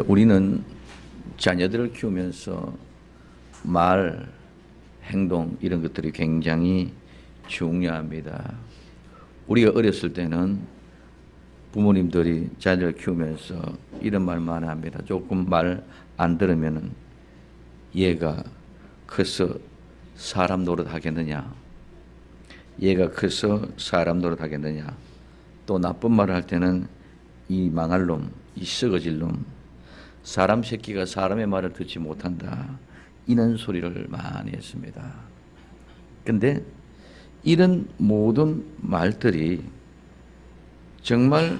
우리는 자녀들을 키우면서 말, 행동 이런 것들이 굉장히 중요합니다. 우리가 어렸을 때는 부모님들이 자녀를 키우면서 이런 말만 합니다. 조금 말 안 들으면은 얘가 커서 사람 노릇 하겠느냐? 얘가 커서 사람 노릇 하겠느냐? 또 나쁜 말을 할 때는 이 망할 놈, 이 썩어질 놈, 사람 새끼가 사람의 말을 듣지 못한다. 이런 소리를 많이 했습니다. 근데 이런 모든 말들이 정말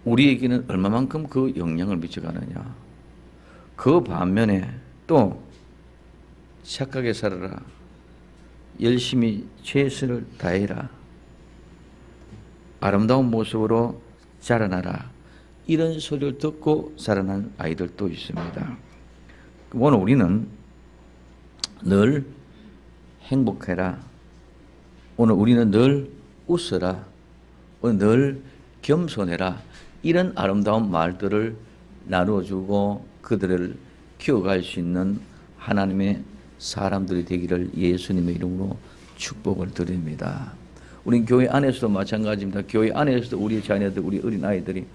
우리에게는 얼마만큼 그 영향을 미쳐가느냐. 그 반면에 또 착하게 살아라. 열심히 최선을 다해라. 아름다운 모습으로 자라나라. 이런 소리를 듣고 자라난 아이들도 있습니다. 오늘 우리는 늘 행복해라. 오늘 우리는 늘 웃어라. 오늘 늘 겸손해라. 이런 아름다운 말들을 나누어주고 그들을 키워갈 수 있는 하나님의 사람들이 되기를 예수님의 이름으로 축복을 드립니다. 우린 교회 안에서도 마찬가지입니다. 교회 안에서도 우리 자녀들, 우리 어린아이들이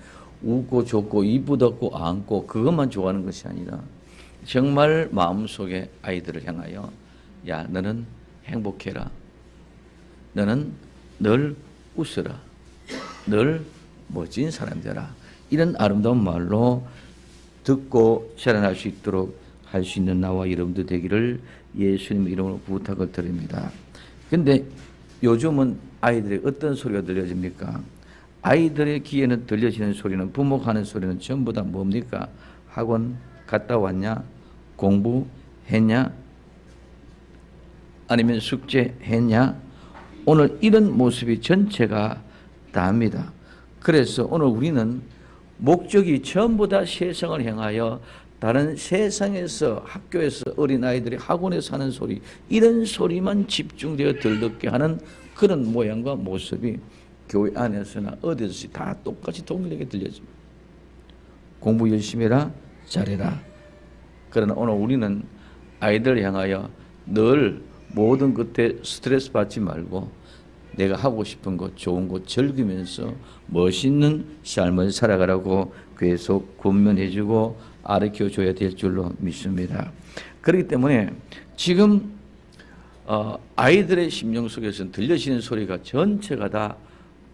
웃고 좋고 이쁘다고 안고 그것만 좋아하는 것이 아니라 정말 마음속에 아이들을 향하여 야 너는 행복해라. 너는 늘 웃어라. 늘 멋진 사람이 되라. 이런 아름다운 말로 듣고 자라날 수 있도록 할 수 있는 나와 여러분들 되기를 예수님 이름으로 부탁을 드립니다. 그런데 요즘은 아이들의 어떤 소리가 들려집니까? 아이들의 귀에는 들려지는 소리는, 부모가 하는 소리는 전부 다 뭡니까? 학원 갔다 왔냐? 공부했냐? 아니면 숙제했냐? 오늘 이런 모습이 전체가 다입니다. 그래서 오늘 우리는 목적이 전부 다 세상을 향하여 다른 세상에서 학교에서 어린아이들이 학원에서 하는 소리 이런 소리만 집중되어 들듣게 하는 그런 모양과 모습이 교회 안에서나 어디서 다 똑같이 동일하게 들려집니다. 공부 열심히 해라. 잘해라. 그러나 오늘 우리는 아이들을 향하여 늘 모든 것에 스트레스 받지 말고 내가 하고 싶은 것, 좋은 것 즐기면서 멋있는 삶을 살아가라고 계속 권면해주고 가르쳐줘야 될 줄로 믿습니다. 그렇기 때문에 지금 아이들의 심령 속에서는 들려지는 소리가 전체가 다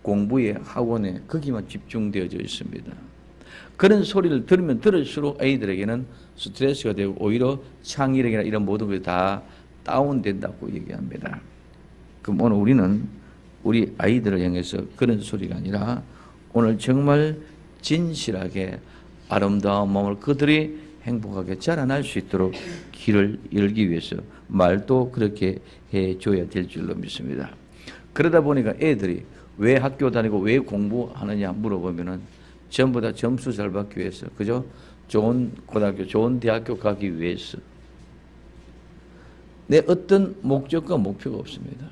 공부에 학원에 거기만 집중되어져 있습니다. 그런 소리를 들으면 들을수록 아이들에게는 스트레스가 되고 오히려 창의력이나 이런 모든 것이 다 다운된다고 얘기합니다. 그럼 오늘 우리는 우리 아이들을 향해서 그런 소리가 아니라 오늘 정말 진실하게 아름다운 마음을 그들이 행복하게 자라날 수 있도록 길을 열기 위해서 말도 그렇게 해줘야 될 줄로 믿습니다. 그러다 보니까 애들이 왜 학교 다니고 왜 공부하느냐 물어보면은 전부 다 점수 잘 받기 위해서, 그죠? 좋은 고등학교, 좋은 대학교 가기 위해서. 내 어떤 목적과 목표가 없습니다.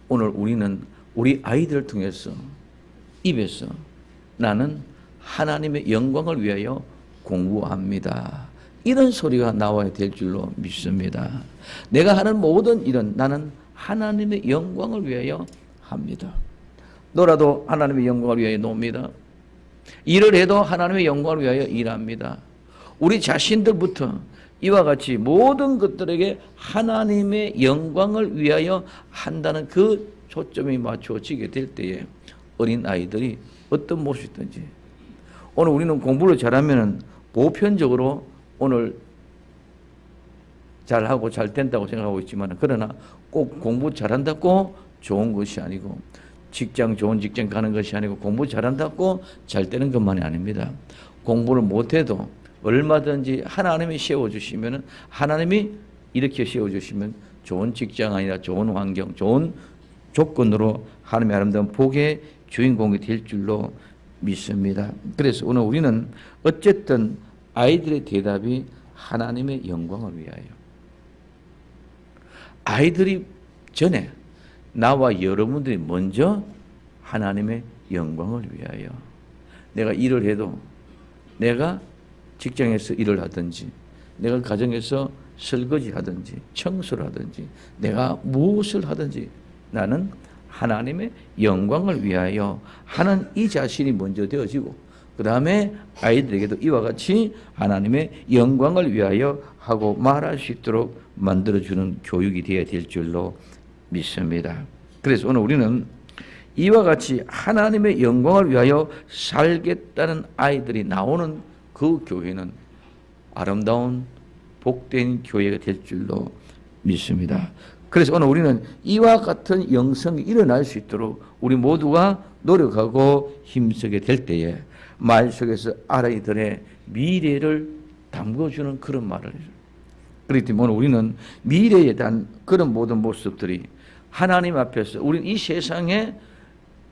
오늘 우리는 우리 아이들을 통해서 입에서 나는 하나님의 영광을 위하여 공부합니다. 이런 소리가 나와야 될 줄로 믿습니다. 내가 하는 모든 일은 나는 하나님의 영광을 위하여 합니다. 놀아도 하나님의 영광을 위하여 놉니다. 일을 해도 하나님의 영광을 위하여 일합니다. 우리 자신들부터 이와 같이 모든 것들에게 하나님의 영광을 위하여 한다는 그 초점이 맞춰지게 될 때에 어린 아이들이 어떤 모습이든지 오늘 우리는 공부를 잘하면 보편적으로 오늘 잘하고 잘 된다고 생각하고 있지만 그러나 꼭 공부 잘한다고 좋은 것이 아니고 좋은 직장 가는 것이 아니고 공부 잘한다고 잘 되는 것만이 아닙니다. 공부를 못해도 얼마든지 하나님이 세워주시면 하나님이 이렇게 세워주시면 좋은 직장 아니라 좋은 환경, 좋은 조건으로 하나님의 아름다운 복의 주인공이 될 줄로 믿습니다. 그래서 오늘 우리는 어쨌든 아이들의 대답이 하나님의 영광을 위하여. 아이들이 전에 나와 여러분들이 먼저 하나님의 영광을 위하여. 내가 일을 해도 내가 직장에서 일을 하든지, 내가 가정에서 설거지 하든지, 청소를 하든지, 내가 무엇을 하든지 나는 하나님의 영광을 위하여 하는 이 자신이 먼저 되어지고, 그 다음에 아이들에게도 이와 같이 하나님의 영광을 위하여 하고 말할 수 있도록 만들어주는 교육이 되어야 될 줄로 믿습니다. 그래서 오늘 우리는 이와 같이 하나님의 영광을 위하여 살겠다는 아이들이 나오는 그 교회는 아름다운 복된 교회가 될 줄로 믿습니다. 그래서 오늘 우리는 이와 같은 영성이 일어날 수 있도록 우리 모두가 노력하고 힘쓰게 될 때에 말 속에서 아이들의 미래를 담궈주는 그런 말을 해요. 그렇기 때문에 오늘 우리는 미래에 대한 그런 모든 모습들이 하나님 앞에서 우리는 이 세상의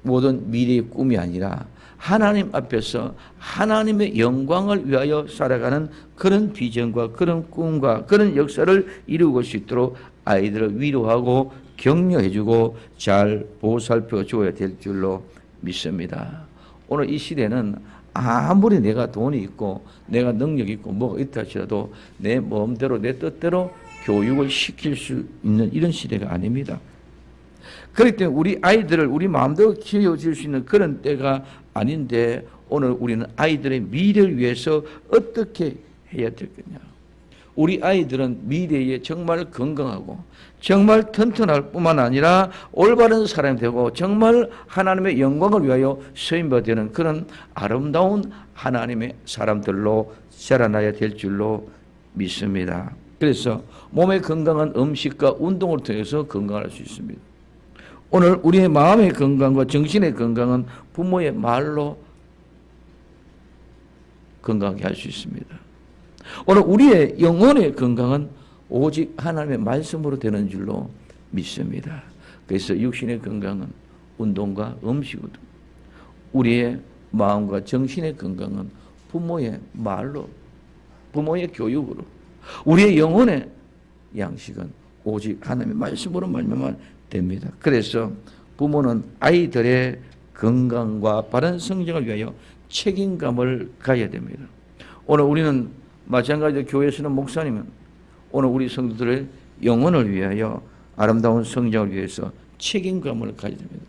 모든 미래의 꿈이 아니라 하나님 앞에서 하나님의 영광을 위하여 살아가는 그런 비전과 그런 꿈과 그런 역사를 이루고 수 있도록 아이들을 위로하고 격려해주고 잘 보살펴 줘야 될 줄로 믿습니다. 오늘 이 시대는 아무리 내가 돈이 있고 내가 능력이 있고 뭐가 있다 할지라도 내 마음대로 내 뜻대로 교육을 시킬 수 있는 이런 시대가 아닙니다. 그렇기 때문에 우리 아이들을 우리 마음대로 키워줄 수 있는 그런 때가 아닌데 오늘 우리는 아이들의 미래를 위해서 어떻게 해야 되겠냐. 우리 아이들은 미래에 정말 건강하고 정말 튼튼할 뿐만 아니라 올바른 사람이 되고 정말 하나님의 영광을 위하여 쓰임받는 그런 아름다운 하나님의 사람들로 자라나야 될 줄로 믿습니다. 그래서 몸의 건강한 음식과 운동을 통해서 건강할 수 있습니다. 오늘 우리의 마음의 건강과 정신의 건강은 부모의 말로 건강하게 할 수 있습니다. 오늘 우리의 영혼의 건강은 오직 하나님의 말씀으로 되는 줄로 믿습니다. 그래서 육신의 건강은 운동과 음식으로, 우리의 마음과 정신의 건강은 부모의 말로, 부모의 교육으로, 우리의 영혼의 양식은 오직 하나님의 말씀으로 말미암아 됩니다. 그래서 부모는 아이들의 건강과 바른 성장을 위하여 책임감을 가져야 됩니다. 오늘 우리는 마찬가지로 교회에서는 목사님은 오늘 우리 성도들의 영혼을 위하여 아름다운 성장을 위해서 책임감을 가져야 됩니다.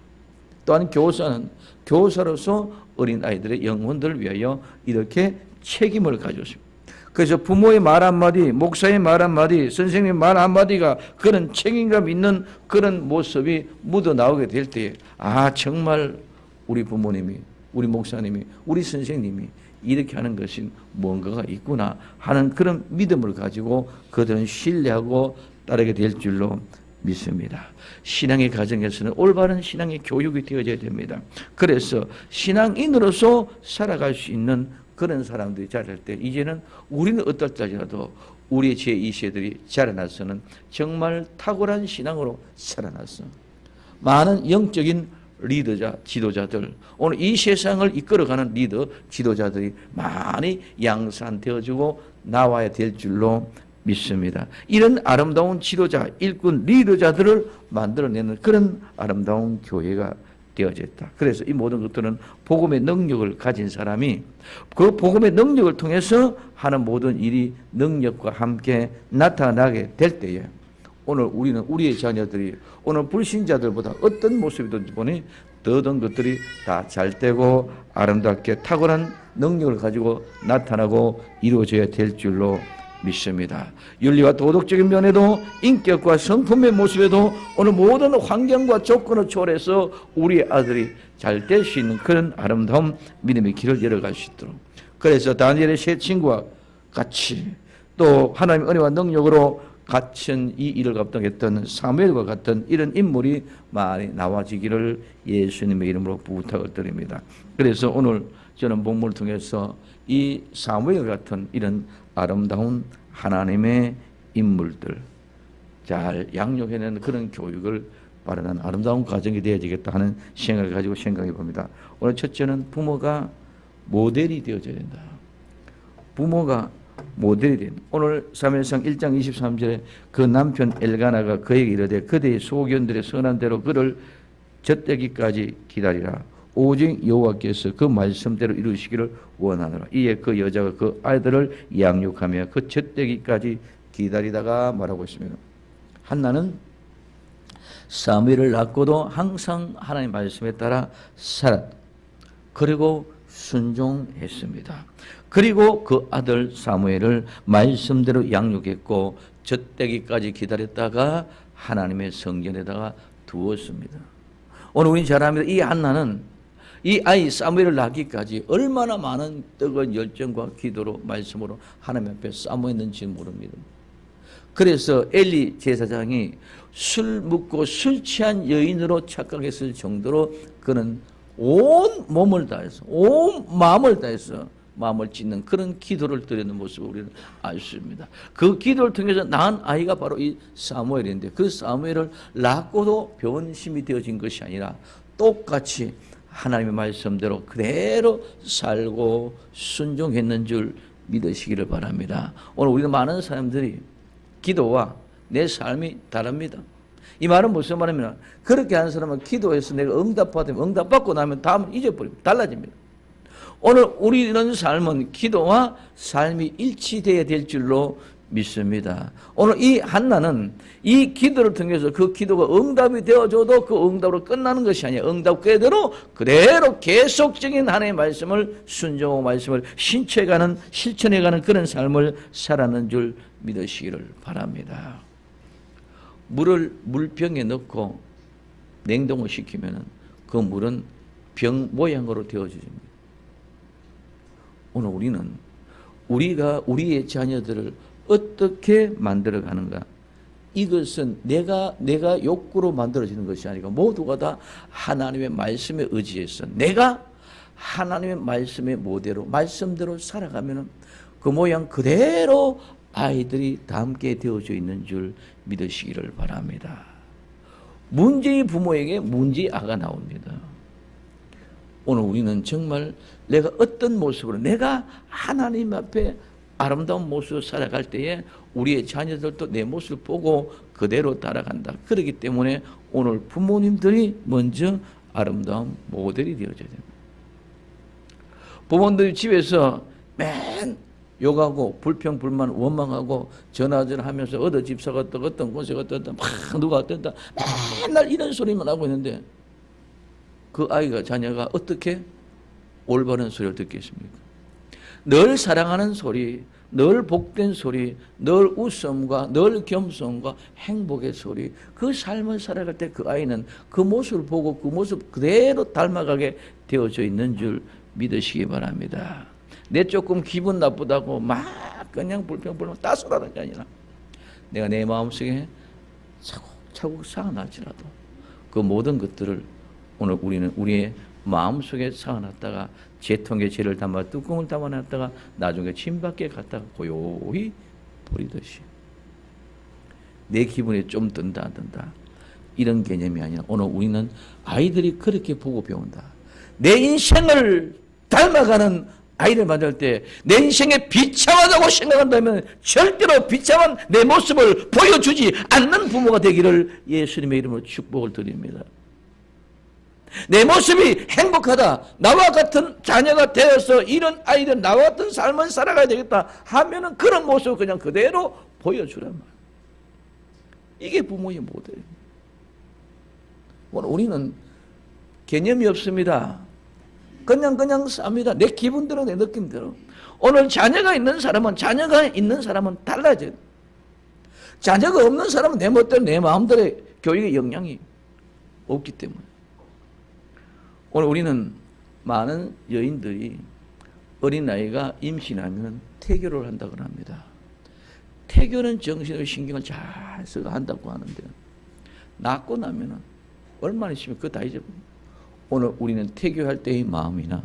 또한 교사는 교사로서 어린아이들의 영혼들을 위하여 이렇게 책임을 가졌습니다. 그래서 부모의 말 한마디, 목사의 말 한마디, 선생님의 말 한마디가 그런 책임감 있는 그런 모습이 묻어나오게 될 때에 정말 우리 부모님이, 우리 목사님이, 우리 선생님이 이렇게 하는 것이 뭔가가 있구나 하는 그런 믿음을 가지고 그들은 신뢰하고 따르게 될 줄로 믿습니다. 신앙의 과정에서는 올바른 신앙의 교육이 되어져야 됩니다. 그래서 신앙인으로서 살아갈 수 있는 그런 사람들이 자랄 때 이제는 우리는 어떨지라도 우리의 제2세들이 자라나서는 정말 탁월한 신앙으로 살아났어. 많은 영적인 리더자, 지도자들, 오늘 이 세상을 이끌어가는 리더, 지도자들이 많이 양산되어지고 나와야 될 줄로 믿습니다. 이런 아름다운 지도자, 일꾼, 리더자들을 만들어내는 그런 아름다운 교회가 되어졌다. 그래서 이 모든 것들은 복음의 능력을 가진 사람이 그 복음의 능력을 통해서 하는 모든 일이 능력과 함께 나타나게 될 때에 오늘 우리는 우리의 자녀들이 오늘 불신자들보다 어떤 모습이든지 보니 더던 것들이 다 잘되고 아름답게 탁월한 능력을 가지고 나타나고 이루어져야 될 줄로 믿습니다. 윤리와 도덕적인 면에도 인격과 성품의 모습에도 오늘 모든 환경과 조건을 초월해서 우리의 아들이 잘 될 수 있는 그런 아름다운 믿음의 길을 열어갈 수 있도록, 그래서 다니엘의 세 친구와 같이 또 하나님의 은혜와 능력으로 갇힌 이 일을 감당했던 사무엘과 같은 이런 인물이 많이 나와지기를 예수님의 이름으로 부탁을 드립니다. 그래서 오늘 저는 본문을 통해서 이 사무엘 같은 이런 아름다운 하나님의 인물들 잘 양육해내는 그런 교육을 바라는 아름다운 가정이 되어지겠다 하는 생각을 가지고 생각해 봅니다. 오늘 첫째는 부모가 모델이 되어져야 된다. 부모가 모델이 된다. 오늘 사무엘상 1장 23절에 그 남편 엘가나가 그에게 이르되 그대의 소견들의 선한 대로 그를 젖되기까지 기다리라. 오직 여호와께서 그 말씀대로 이루시기를 원하노라. 이에 그 여자가 그 아이들을 양육하며 그 젖되기까지 기다리다가 말하고 있습니다. 한나는 사무엘을 낳고도 항상 하나님 말씀에 따라 살았다. 그리고 순종했습니다. 그리고 그 아들 사무엘을 말씀대로 양육했고 젖되기까지 기다렸다가 하나님의 성전에다가 두었습니다. 오늘 우리는 잘 압니다. 이 한나는 이 아이 사무엘을 낳기까지 얼마나 많은 뜨거운 열정과 기도로 말씀으로 하나님 앞에 사모했는지 모릅니다. 그래서 엘리 제사장이 술 먹고 술 취한 여인으로 착각했을 정도로 그는 온 몸을 다해서 온 마음을 다해서 마음을 찢는 그런 기도를 드리는 모습을 우리는 알 수 있습니다. 그 기도를 통해서 낳은 아이가 바로 이 사무엘인데 그 사무엘을 낳고도 변심이 되어진 것이 아니라 똑같이 하나님의 말씀대로 그대로 살고 순종했는 줄 믿으시기를 바랍니다. 오늘 우리는 많은 사람들이 기도와 내 삶이 다릅니다. 이 말은 무슨 말이냐면 그렇게 하는 사람은 기도해서 내가 응답받으면 응답받고 나면 다음은 잊어버립니다. 달라집니다. 오늘 우리는 삶은 기도와 삶이 일치되어야 될 줄로 믿습니다. 오늘 이 한나는 이 기도를 통해서 그 기도가 응답이 되어줘도 그 응답으로 끝나는 것이 아니라 응답 그대로 계속적인 하나님의 말씀을 순종하고 말씀을 실천해가는 그런 삶을 살아가는 줄 믿으시기를 바랍니다. 물병에 넣고 냉동을 시키면 그 물은 병 모양으로 되어집니다. 오늘 우리는 우리가 우리의 자녀들을 어떻게 만들어가는가? 이것은 내가 욕구로 만들어지는 것이 아니고 모두가 다 하나님의 말씀에 의지해서 내가 하나님의 말씀의 모델로 말씀대로 살아가면 그 모양 그대로 아이들이 닮게 되어져 있는 줄 믿으시기를 바랍니다. 문제의 부모에게 문제의 아가 나옵니다. 오늘 우리는 정말 내가 어떤 모습으로 내가 하나님 앞에 아름다운 모습으로 살아갈 때에 우리의 자녀들도 내 모습을 보고 그대로 따라간다. 그렇기 때문에 오늘 부모님들이 먼저 아름다운 모델이 되어져야 됩니다. 부모님들이 집에서 맨 욕하고 불평, 불만, 원망하고 전화하면서 어느 집사가 어떤 곳에 어떤 막 누가 어떤다 맨날 이런 소리만 하고 있는데 그 아이가 자녀가 어떻게 올바른 소리를 듣겠습니까? 늘 사랑하는 소리, 늘 복된 소리, 늘 웃음과 늘 겸손과 행복의 소리, 그 삶을 살아갈 때 그 아이는 그 모습을 보고 그 모습 그대로 닮아가게 되어져 있는 줄 믿으시기 바랍니다. 내 조금 기분 나쁘다고 막 그냥 불평불만 따스라는 게 아니라 내가 내 마음속에 차곡차곡 쌓아놨지라도 그 모든 것들을 오늘 우리는 우리의 마음속에 쌓아놨다가 재통에 재를 담아 뚜껑을 담아놨다가 나중에 침밖에 갖다가 고요히 버리듯이 내 기분이 좀 든다 안 든다 이런 개념이 아니라 오늘 우리는 아이들이 그렇게 보고 배운다. 내 인생을 닮아가는 아이를 만들 때 내 인생에 비참하다고 생각한다면 절대로 비참한 내 모습을 보여주지 않는 부모가 되기를 예수님의 이름으로 축복을 드립니다. 내 모습이 행복하다. 나와 같은 자녀가 되어서 이런 아이들 나와 같은 삶을 살아가야 되겠다 하면은 그런 모습을 그냥 그대로 보여주란 말이에요. 이게 부모의 모델입니다. 오늘 우리는 개념이 없습니다. 그냥 삽니다. 내 기분대로 내 느낌대로. 오늘 자녀가 있는 사람은 달라져요. 자녀가 없는 사람은 내 멋대로 내 마음대로 교육에 영향이 없기 때문에. 오늘 우리는 많은 여인들이 어린아이가 임신하면 태교를 한다고 합니다. 태교는 정신을 신경을 잘 써서 한다고 하는데 낳고 나면 얼마나 있으면 그거 다 잊어버립니다. 오늘 우리는 태교할 때의 마음이나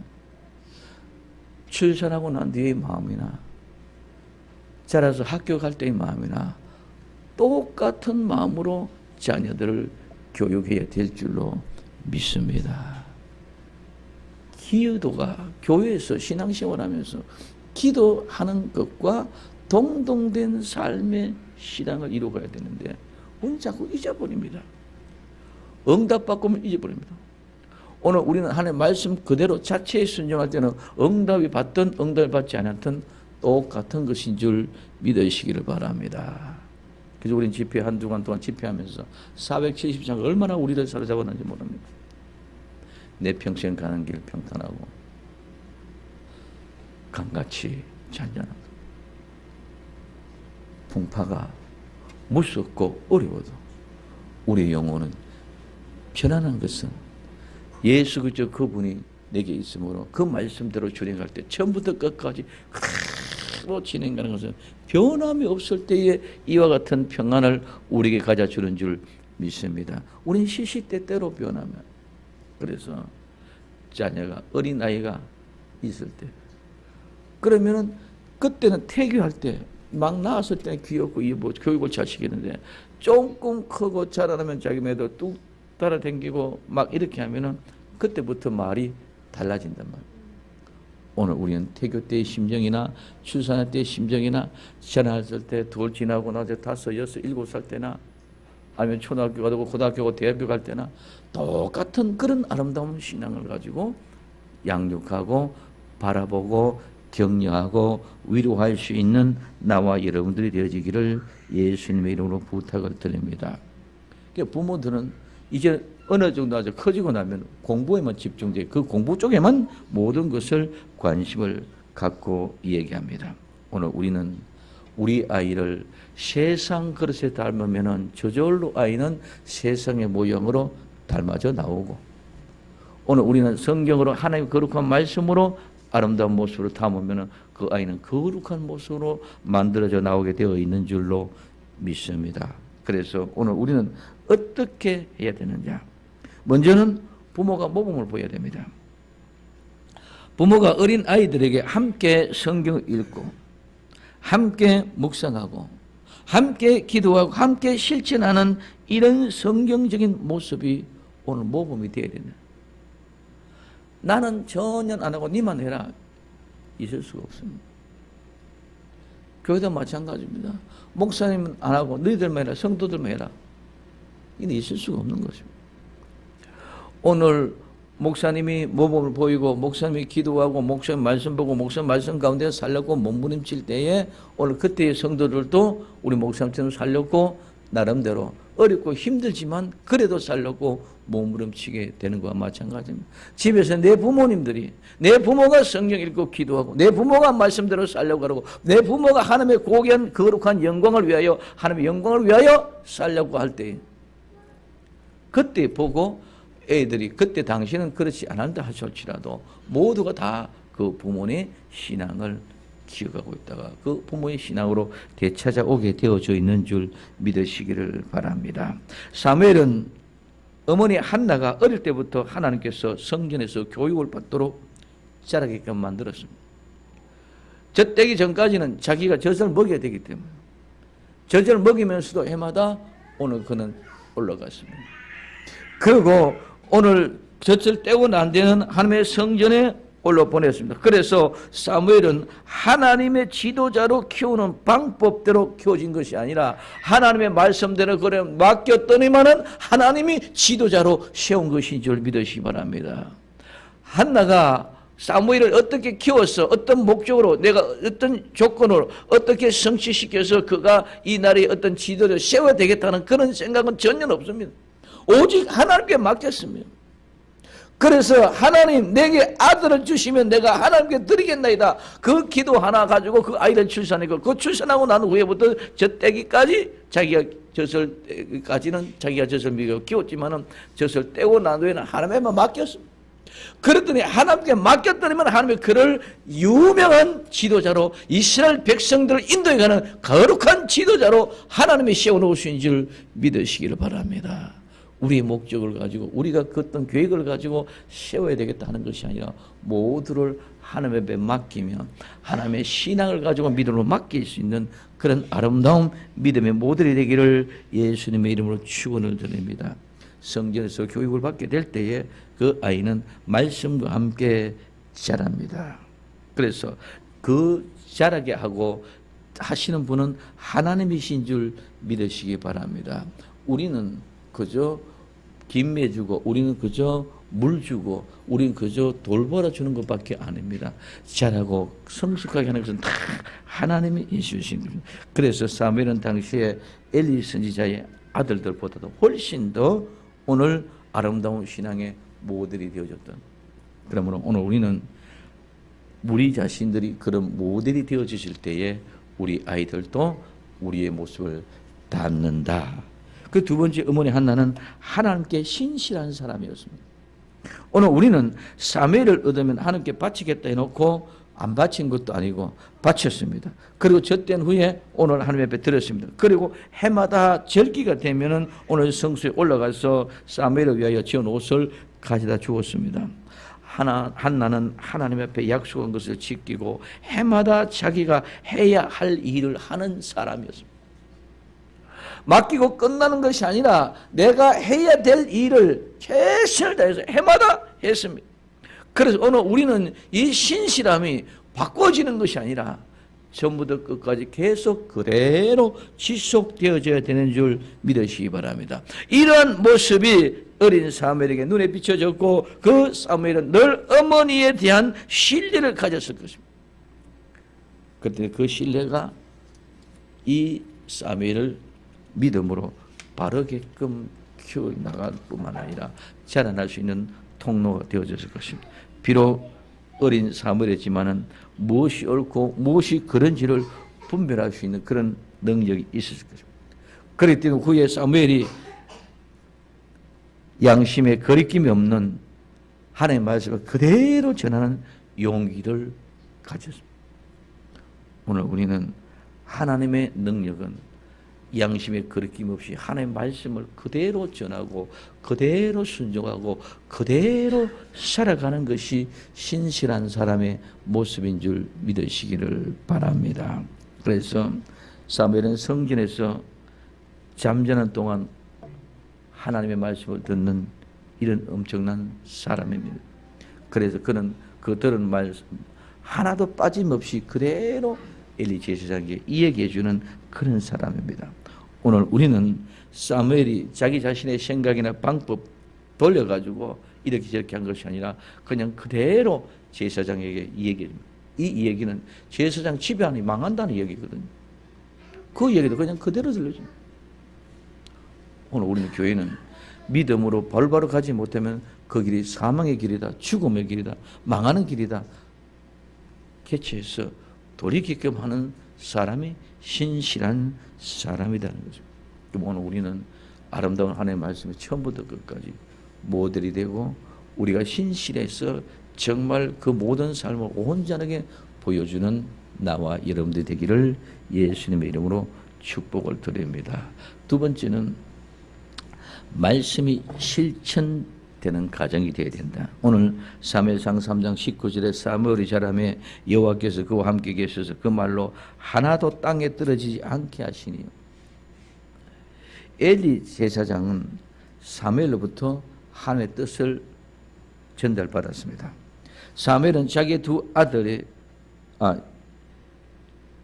출산하고 난 뒤의 마음이나 자라서 학교 갈 때의 마음이나 똑같은 마음으로 자녀들을 교육해야 될 줄로 믿습니다. 기도가 교회에서 신앙생활하면서 기도하는 것과 동등된 삶의 신앙을 이루어가야 되는데 우리는 자꾸 잊어버립니다. 응답받고는 잊어버립니다. 오늘 우리는 하나님의 말씀 그대로 자체에 순종할 때는 응답이 받든 응답을 받지 않았든 똑같은 것인 줄 믿으시기를 바랍니다. 그래서 우리는 집회 한 주간 동안 집회하면서 470장 얼마나 우리를 사로잡았는지 모릅니다. 내 평생 가는 길 평탄하고 강같이 잔잔하고 풍파가 무섭고 어려워도 우리의 영혼은 편안한 것은 예수 그리스도 그분이 내게 있으므로 그 말씀대로 준행할 때 처음부터 끝까지 그대로 진행하는 것은 변함이 없을 때에 이와 같은 평안을 우리에게 가져주는 줄 믿습니다. 우리는 시시때때로 변하면, 그래서 자녀가 어린아이가 있을 때 그러면은 그때는 태교할 때 막 나왔을 때 귀엽고 뭐 교육을 잘 시키는데 조금 크고 자라나면 자기 매도 뚝 따라다니고 막 이렇게 하면은 그때부터 말이 달라진단 말이에요. 오늘 우리는 태교 때의 심정이나 출산할 때의 심정이나 자라났을 때 돌 지나고 나서 5, 6, 7살 때나 아니면 초등학교 가고 고등학교 가고 대학교 갈 때나 똑같은 그런 아름다운 신앙을 가지고 양육하고 바라보고 격려하고 위로할 수 있는 나와 여러분들이 되어지기를 예수님의 이름으로 부탁을 드립니다. 그러니까 부모들은 이제 어느 정도 아주 커지고 나면 공부에만 집중돼 그 공부 쪽에만 모든 것을 관심을 갖고 얘기합니다. 오늘 우리는 우리 아이를 세상 그릇에 닮으면은 저절로 아이는 세상의 모형으로 닮아져 나오고, 오늘 우리는 성경으로 하나님의 거룩한 말씀으로 아름다운 모습으로 담으면은 그 아이는 거룩한 모습으로 만들어져 나오게 되어 있는 줄로 믿습니다. 그래서 오늘 우리는 어떻게 해야 되느냐? 먼저는 부모가 모범을 보여야 됩니다. 부모가 어린 아이들에게 함께 성경을 읽고 함께 묵상하고 함께 기도하고 함께 실천하는 이런 성경적인 모습이 오늘 모범이 되어야 됩니다. 나는 전혀 안 하고 니만 해라, 있을 수가 없습니다. 교회도 마찬가지입니다. 목사님은 안 하고 너희들만 해라, 성도들만 해라, 이는 있을 수가 없는 것입니다. 오늘 목사님이 모범을 보이고 목사님이 기도하고 목사님 말씀 보고 목사님 말씀 가운데 살렸고 몸부림칠 때에 오늘 그때의 성도들도 우리 목사님처럼 살렸고 나름대로 어렵고 힘들지만 그래도 살렸고 몸부림치게 되는 것과 마찬가지입니다. 집에서 내 부모님들이, 내 부모가 성경 읽고 기도하고 내 부모가 말씀대로 살려고 하고 내 부모가 하나님의 고귀한 거룩한 영광을 위하여 하나님의 영광을 위하여 살려고 할 때 그때 보고 애들이 그때 당시는 그렇지 않았다 하실지라도 모두가 다 그 부모의 신앙을 기억하고 있다가 그 부모의 신앙으로 되찾아오게 되어져 있는 줄 믿으시기를 바랍니다. 사무엘은 어머니 한나가 어릴 때부터 하나님께서 성전에서 교육을 받도록 자라게끔 만들었습니다. 젖되기 전까지는 자기가 젖을 먹여야 되기 때문에 젖을 먹이면서도 해마다 오늘 그는 올라갔습니다. 그리고 오늘 젖을 떼고 난 뒤에는 하나님의 성전에 올려보냈습니다. 그래서 사무엘은 하나님의 지도자로 키우는 방법대로 키워진 것이 아니라 하나님의 말씀대로 그래 맡겼더니만은 하나님이 지도자로 세운 것인 줄 믿으시기 바랍니다. 한나가 사무엘을 어떻게 키워서 어떤 목적으로 내가 어떤 조건으로 어떻게 성취시켜서 그가 이 나라의 어떤 지도자를 세워야 되겠다는 그런 생각은 전혀 없습니다. 오직 하나님께 맡겼습니다. 그래서 하나님 내게 아들을 주시면 내가 하나님께 드리겠나이다. 그 기도 하나 가지고 그 아이를 출산했고 그 출산하고 난 후에부터 젖떼기까지 자기가 젖을까지는 자기가 젖을 먹여 키웠지만은 젖을 떼고 난 후에는 하나님에만 맡겼습니다. 그랬더니 하나님께 맡겼더니만 하나님이 그를 유명한 지도자로 이스라엘 백성들을 인도해가는 거룩한 지도자로 하나님이 세워놓으신 줄 믿으시기를 바랍니다. 우리의 목적을 가지고 우리가 그 어떤 계획을 가지고 세워야 되겠다 하는 것이 아니라 모두를 하나님의 배에 맡기면 하나님의 신앙을 가지고 믿음으로 맡길 수 있는 그런 아름다운 믿음의 모델이 되기를 예수님의 이름으로 축원을 드립니다. 성전에서 교육을 받게 될 때에 그 아이는 말씀과 함께 자랍니다. 그래서 그 자라게 하고 하시는 분은 하나님이신 줄 믿으시기 바랍니다. 우리는 그저 김매주고 우리는 그저 물 주고 우린 그저 돌보아 주는 것밖에 아닙니다. 잘하고 성숙하게 하는 것은 다 하나님이 해주신 겁니다. 그래서 사무엘은 당시에 엘리 선지자의 아들들보다도 훨씬 더 오늘 아름다운 신앙의 모델이 되어졌던, 그러므로 오늘 우리는 우리 자신들이 그런 모델이 되어지실 때에 우리 아이들도 우리의 모습을 닮는다. 그 두 번째 어머니 한나는 하나님께 신실한 사람이었습니다. 오늘 우리는 사무엘을 얻으면 하나님께 바치겠다 해놓고 안 바친 것도 아니고 바쳤습니다. 그리고 젖된 후에 오늘 하나님 앞에 드렸습니다. 그리고 해마다 절기가 되면은 오늘 성소에 올라가서 사무엘을 위하여 지은 옷을 가져다 주었습니다. 한나는 하나님 앞에 약속한 것을 지키고 해마다 자기가 해야 할 일을 하는 사람이었습니다. 맡기고 끝나는 것이 아니라 내가 해야 될 일을 최선을 다해서 해마다 했습니다. 그래서 오늘 우리는 이 신실함이 바꿔지는 것이 아니라 전부터 끝까지 계속 그대로 지속되어져야 되는 줄 믿으시기 바랍니다. 이러한 모습이 어린 사무엘에게 눈에 비춰졌고 그 사무엘은 늘 어머니에 대한 신뢰를 가졌을 것입니다. 그때 그 신뢰가 이 사무엘을 믿음으로 바르게끔 키워나갈 뿐만 아니라 자라날 수 있는 통로가 되어졌을 것입니다. 비록 어린 사무엘이지만은 무엇이 옳고 무엇이 그런지를 분별할 수 있는 그런 능력이 있었을 것입니다. 그렇기 때문에 후에 사무엘이 양심에 거리낌이 없는 하나님의 말씀을 그대로 전하는 용기를 가졌습니다. 오늘 우리는 하나님의 능력은 양심에 거리낌 없이 하나님의 말씀을 그대로 전하고 그대로 순종하고 그대로 살아가는 것이 신실한 사람의 모습인 줄 믿으시기를 바랍니다. 그래서 사무엘은 성전에서 잠자는 동안 하나님의 말씀을 듣는 이런 엄청난 사람입니다. 그래서 그는 그 들은 말씀 하나도 빠짐없이 그대로 엘리 제사장에게 이야기해 주는 그런 사람입니다. 오늘 우리는 사무엘이 자기 자신의 생각이나 방법 돌려가지고 이렇게 저렇게 한 것이 아니라 그냥 그대로 제사장에게 이야기합니다. 이 이야기는 제사장 집안이 망한다는 이야기거든요. 그 이야기도 그냥 그대로 들려줍니다. 오늘 우리는 교회는 믿음으로 바로 가지 못하면 그 길이 사망의 길이다, 죽음의 길이다, 망하는 길이다 개최해서 돌이키게끔 하는 사람이 신실한 사람이라는 거죠. 오늘 우리는 아름다운 하나님의 말씀이 처음부터 끝까지 모델이 되고 우리가 신실해서 정말 그 모든 삶을 온전하게 보여주는 나와 여러분들이 되기를 예수님의 이름으로 축복을 드립니다. 두 번째는 말씀이 실천되는 가정이 되어야 된다. 오늘 사무엘상 3장 19절에 사무엘이 자라매 여호와께서 그와 함께 계셔서 그 말로 하나도 땅에 떨어지지 않게 하시니. 엘리 제사장은 사무엘로부터 하나님의 뜻을 전달받았습니다. 사무엘은 자기의 두 아들의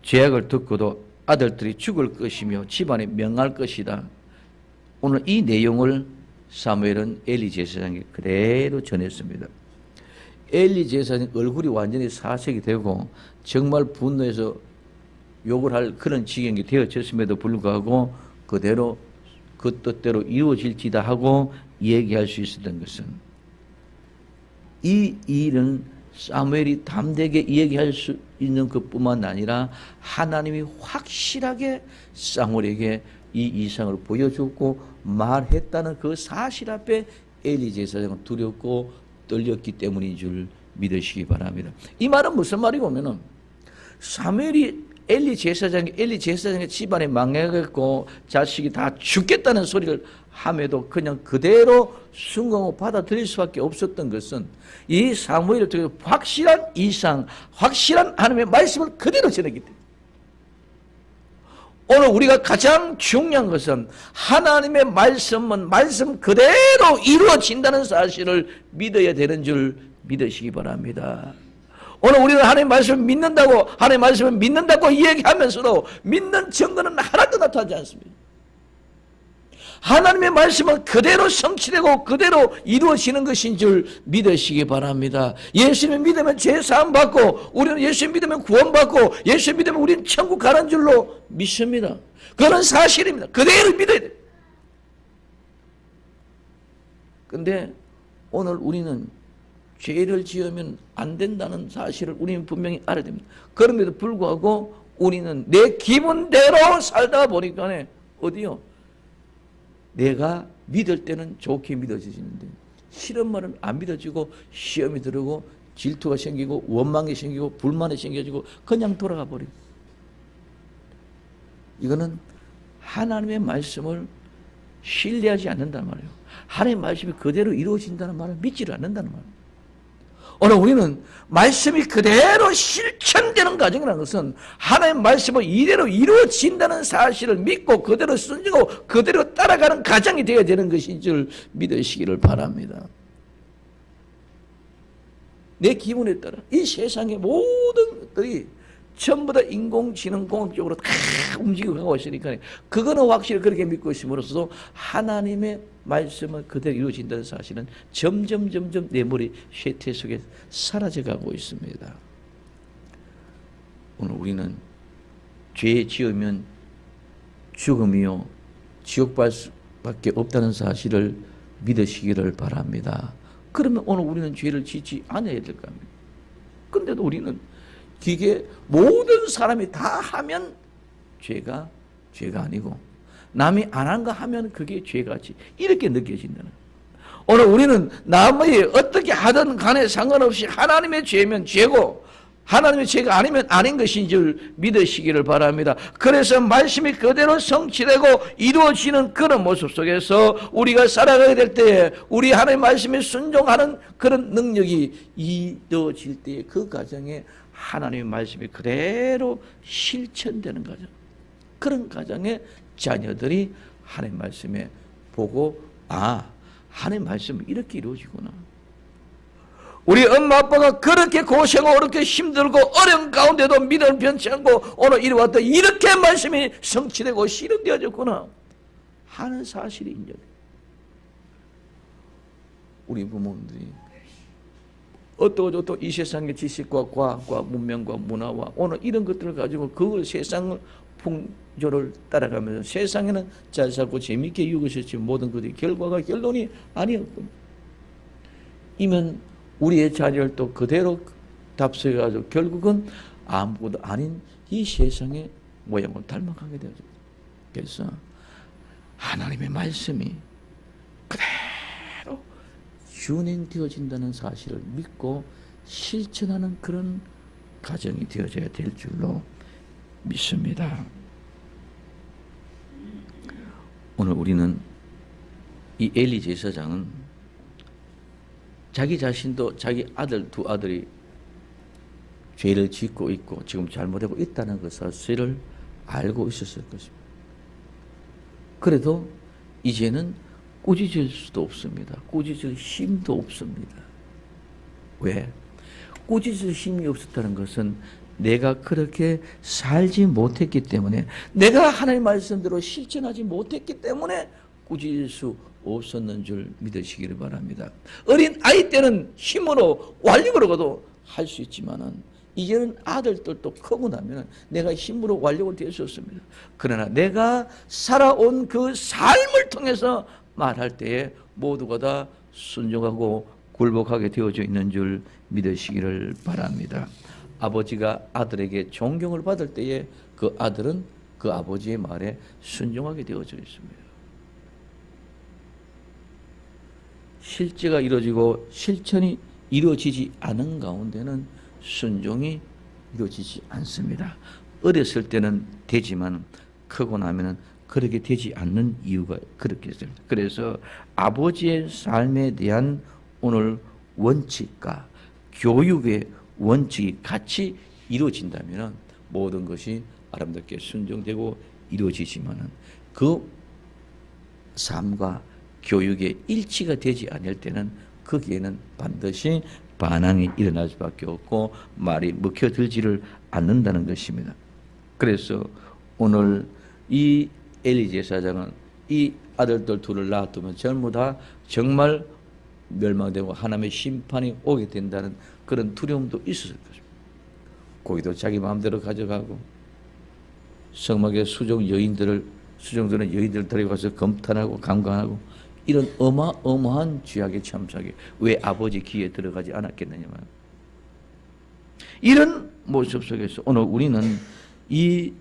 죄악을 듣고도 아들들이 죽을 것이며 집안이 명할 것이다. 오늘 이 내용을 사무엘은 엘리 제사장에게 그대로 전했습니다. 엘리 제사장 얼굴이 완전히 사색이 되고 정말 분노해서 욕을 할 그런 지경이 되어졌음에도 불구하고 그대로 그 뜻대로 이루어질지다 하고 얘기할 수 있었던 것은 이 일은 사무엘이 담대하게 얘기할 수 있는 것뿐만 아니라 하나님이 확실하게 사무엘에게 이 이상을 보여줬고 말했다는 그 사실 앞에 엘리 제사장은 두렵고 떨렸기 때문인 줄 믿으시기 바랍니다. 이 말은 무슨 말이고 하면은 사무엘이 엘리 제사장의 집안에 망해갖고 자식이 다 죽겠다는 소리를 함에도 그냥 그대로 순종하고 받아들일 수밖에 없었던 것은 이 사무엘을 통해 확실한 이상, 확실한 하나님의 말씀을 그대로 전했기 때문에 오늘 우리가 가장 중요한 것은 하나님의 말씀은 말씀 그대로 이루어진다는 사실을 믿어야 되는 줄 믿으시기 바랍니다. 오늘 우리는 하나님의 말씀을 믿는다고 하나님의 말씀을 믿는다고 이야기하면서도 믿는 증거는 하나도 나타나지 않습니다. 하나님의 말씀은 그대로 성취되고 그대로 이루어지는 것인 줄 믿으시기 바랍니다. 예수님 믿으면 죄 사함 받고, 우리는 예수 믿으면 구원 받고, 예수 믿으면 우리는 천국 가는 줄로 믿습니다. 그건 사실입니다. 그대로 믿어야 돼요. 근데 오늘 우리는 죄를 지으면 안 된다는 사실을 우리는 분명히 알아야 됩니다. 그럼에도 불구하고 우리는 내 기분대로 살다 보니까 어디요? 내가 믿을 때는 좋게 믿어지는데 싫은 말은 안 믿어지고 시험이 들고 질투가 생기고 원망이 생기고 불만이 생겨지고 그냥 돌아가 버려요. 이거는 하나님의 말씀을 신뢰하지 않는다는 말이에요. 하나님의 말씀이 그대로 이루어진다는 말을 믿지를 않는다는 말이에요. 오늘 우리는 말씀이 그대로 실천되는 과정이라는 것은 하나님의 말씀은 이대로 이루어진다는 사실을 믿고 그대로 순종하고 그대로 따라가는 과정이 되어야 되는 것인 줄 믿으시기를 바랍니다. 내 기분에 따라 이 세상의 모든 것들이 전부 다 인공지능 공학적으로 다 움직이고 가고 있으니까 그거는 확실히 그렇게 믿고 있음으로써 하나님의 말씀은 그대로 이루어진다는 사실은 점점 내 머리 쇠퇴 속에 사라져가고 있습니다. 오늘 우리는 죄 지으면 죽음이요 지옥밖에 없다는 사실을 믿으시기를 바랍니다. 그러면 오늘 우리는 죄를 짓지 않아야 될 겁니다. 그런데도 우리는 이게 모든 사람이 다 하면 죄가 아니고 남이 안 한 거 하면 그게 죄같이 이렇게 느껴진다는 거예요. 오늘 우리는 남이 어떻게 하든 간에 상관없이 하나님의 죄면 죄고 하나님의 죄가 아니면 아닌 것인 줄 믿으시기를 바랍니다. 그래서 말씀이 그대로 성취되고 이루어지는 그런 모습 속에서 우리가 살아가게 될 때에 우리 하나님의 말씀에 순종하는 그런 능력이 이루어질 때에 그 과정에 하나님의 말씀이 그대로 실천되는 과정, 그런 과정에 자녀들이 하나님의 말씀에 보고 하나님의 말씀이 이렇게 이루어지구나. 우리 엄마 아빠가 그렇게 고생하고 그렇게 힘들고 어려운 가운데도 믿음을 변치 않고 오늘 이리 왔다 이렇게 말씀이 성취되고 실현되어졌구나 하는 사실이 인정돼요. 우리 부모님들이 어떠고 이 세상의 지식과 과학과 문명과 문화와 오늘 이런 것들을 가지고 그걸 세상을 풍조를 따라가면서 세상에는 잘 살고 재미있게 이루어졌지 모든 것이 결론이 아니었군요. 이면 우리의 자녀를 또 그대로 답습해가지고 결국은 아무것도 아닌 이 세상의 모양을 닮아가게 되어집니다. 그래서 하나님의 말씀이 그대로 준행되어진다는 사실을 믿고 실천하는 그런 가정이 되어져야 될 줄로 믿습니다. 오늘 우리는 이 엘리 제사장은 자기 자신도 자기 두 아들이 죄를 짓고 있고 지금 잘못하고 있다는 그 사실을 알고 있었을 것입니다. 그래도 이제는 꾸짖을 수도 없습니다. 꾸짖을 힘도 없습니다. 왜? 꾸짖을 힘이 없었다는 것은 내가 그렇게 살지 못했기 때문에 내가 하나님의 말씀대로 실천하지 못했기 때문에 꾸짖을 수 없었는 줄 믿으시기를 바랍니다. 어린 아이 때는 힘으로 완력으로도 할 수 있지만은 이제는 아들들도 크고 나면 내가 힘으로 완력을 될 수 없습니다. 그러나 내가 살아온 그 삶을 통해서 말할 때에 모두가 다 순종하고 굴복하게 되어져 있는 줄 믿으시기를 바랍니다. 아버지가 아들에게 존경을 받을 때에 그 아들은 그 아버지의 말에 순종하게 되어져 있습니다. 실제가 이루어지고 실천이 이루어지지 않은 가운데는 순종이 이루어지지 않습니다. 어렸을 때는 되지만 크고 나면은 그렇게 되지 않는 이유가 그렇게 있습니다. 그래서 아버지의 삶에 대한 오늘 원칙과 교육의 원칙이 같이 이루어진다면 모든 것이 아름답게 순종되고 이루어지지만은 그 삶과 교육의 일치가 되지 않을 때는 거기에는 반드시 반항이 일어날 수밖에 없고 말이 먹혀들지를 않는다는 것입니다. 그래서 오늘 이 엘리 제사장은 이 아들들 둘을 낳아두면 전부 다 정말 멸망되고 하나님의 심판이 오게 된다는 그런 두려움도 있었을 것입니다. 고기도 자기 마음대로 가져가고 성막의 수종들은 여인들을 데려가서 검탄하고 강간하고 이런 어마어마한 죄악에 참사하게 왜 아버지 귀에 들어가지 않았겠느냐. 이런 모습 속에서 오늘 우리는 이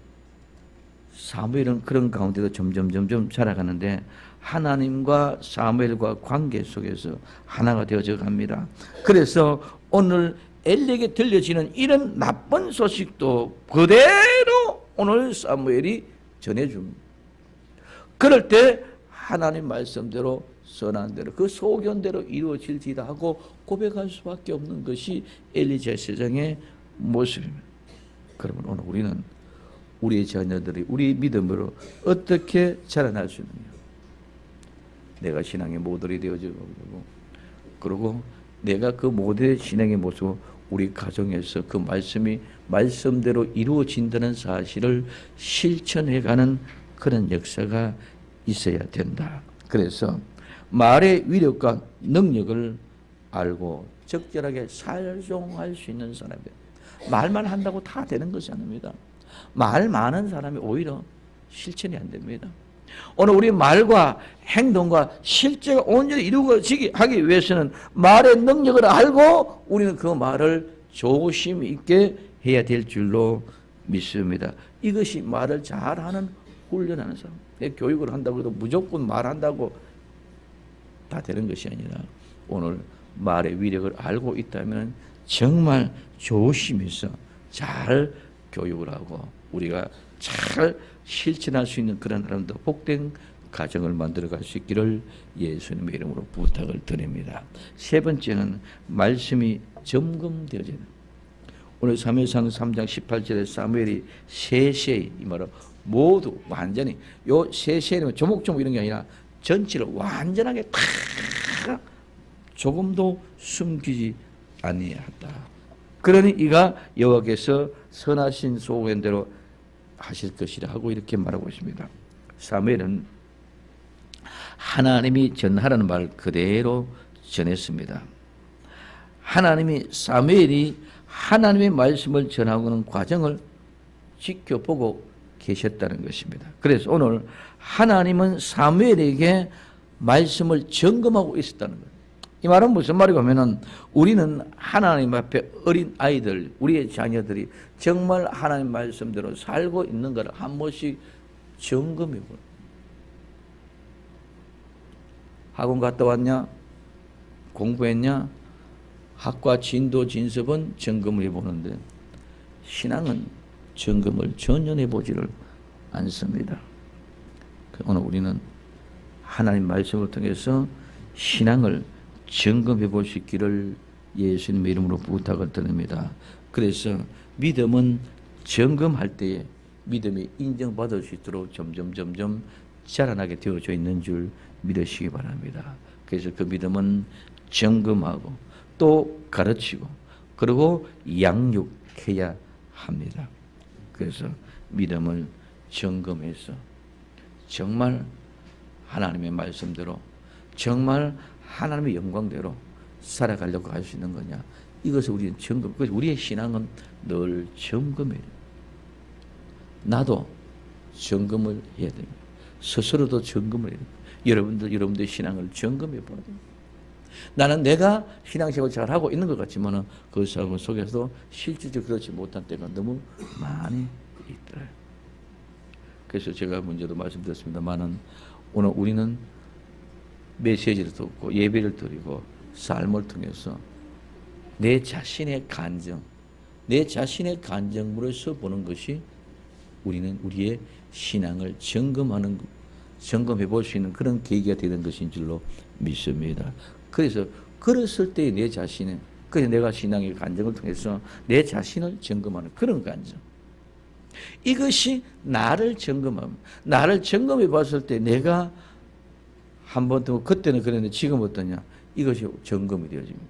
사무엘은 그런 가운데도 점점 자라가는데 하나님과 사무엘과 관계 속에서 하나가 되어져 갑니다. 그래서 오늘 엘리에게 들려지는 이런 나쁜 소식도 그대로 오늘 사무엘이 전해줍니다. 그럴 때 하나님 말씀대로 선한 대로 그 소견대로 이루어질지다 하고 고백할 수밖에 없는 것이 엘리 제사장의 모습입니다. 그러면 오늘 우리는 우리의 자녀들이 우리 믿음으로 어떻게 자라날 수 있느냐. 내가 신앙의 모델이 되어져 가고 그리고 내가 그 모델 신앙의 모습을 우리 가정에서 그 말씀대로 이루어진다는 사실을 실천해가는 그런 역사가 있어야 된다. 그래서 말의 위력과 능력을 알고 적절하게 살종할 수 있는 사람이에요. 말만 한다고 다 되는 것이 아닙니다. 말 많은 사람이 오히려 실천이 안 됩니다. 오늘 우리 말과 행동과 실제가 온전히 이루어지게 하기 위해서는 말의 능력을 알고 우리는 그 말을 조심 있게 해야 될 줄로 믿습니다. 이것이 말을 잘하는 훈련하는 사람. 교육을 한다고 해도 무조건 말한다고 다 되는 것이 아니라 오늘 말의 위력을 알고 있다면 정말 조심해서 잘 교육을 하고 우리가 잘 실천할 수 있는 그런 사람도 복된 가정을 만들어갈 수 있기를 예수님의 이름으로 부탁을 드립니다. 세 번째는 말씀이 점검되어지는. 오늘 사무엘상 3장 18절에 사무엘이 세세히 이 말은 모두 완전히 요 세세히는 조목조목 이런 게 아니라 전체를 완전하게 다 조금도 숨기지 아니하다. 그러니 이가 여호와께서 선하신 소견대로 하실 것이라 하고 이렇게 말하고 있습니다. 사무엘은 하나님이 전하라는 말 그대로 전했습니다. 하나님이 사무엘이 하나님의 말씀을 전하고는 과정을 지켜보고 계셨다는 것입니다. 그래서 오늘 하나님은 사무엘에게 말씀을 점검하고 있었다는 거예요. 이 말은 무슨 말이고 하면은 우리는 하나님 앞에 어린 아이들, 우리의 자녀들이 정말 하나님 말씀대로 살고 있는가를 한 번씩 점검해 보는. 학원 갔다 왔냐? 공부했냐? 학과 진도 진습은 점검을 해보는데 신앙은 점검을 전혀 해보지를 않습니다. 오늘 우리는 하나님 말씀을 통해서 신앙을 점검해 볼 수 있기를 예수님의 이름으로 부탁을 드립니다. 그래서 믿음은 점검할 때에 믿음이 인정받을 수 있도록 점점 자라나게 되어져 있는 줄 믿으시기 바랍니다. 그래서 그 믿음은 점검하고 또 가르치고 그리고 양육해야 합니다. 그래서 믿음을 점검해서 정말 하나님의 말씀대로 정말 하나님의 영광대로 살아가려고 할 수 있는 거냐. 이것을 우리는 점검. 그래서 우리의 신앙은 늘 점검해야 돼요. 나도 점검을 해야 됩니다. 스스로도 점검을 해야 됩니다. 여러분들 신앙을 점검해 봐야 됩니다. 나는 내가 신앙생활을 잘하고 있는 것 같지만 그 사람 속에서 실질적으로 그렇지 못한 때가 너무 많이 있더라고요. 그래서 제가 먼저도 말씀드렸습니다만은 오늘 우리는 메시지를 듣고 예배를 드리고 삶을 통해서 내 자신의 감정, 내 자신의 감정으로서 보는 것이 우리는 우리의 신앙을 점검해 볼 수 있는 그런 계기가 되는 것인 줄로 믿습니다. 그래서 그랬을 때 내 자신의, 그래서 내가 신앙의 감정을 통해서 내 자신을 점검하는 그런 감정. 이것이 나를 점검하면, 나를 점검해 봤을 때 내가 한 번 더 그때는 그랬는데 지금 어떠냐? 이것이 점검이 되어집니다.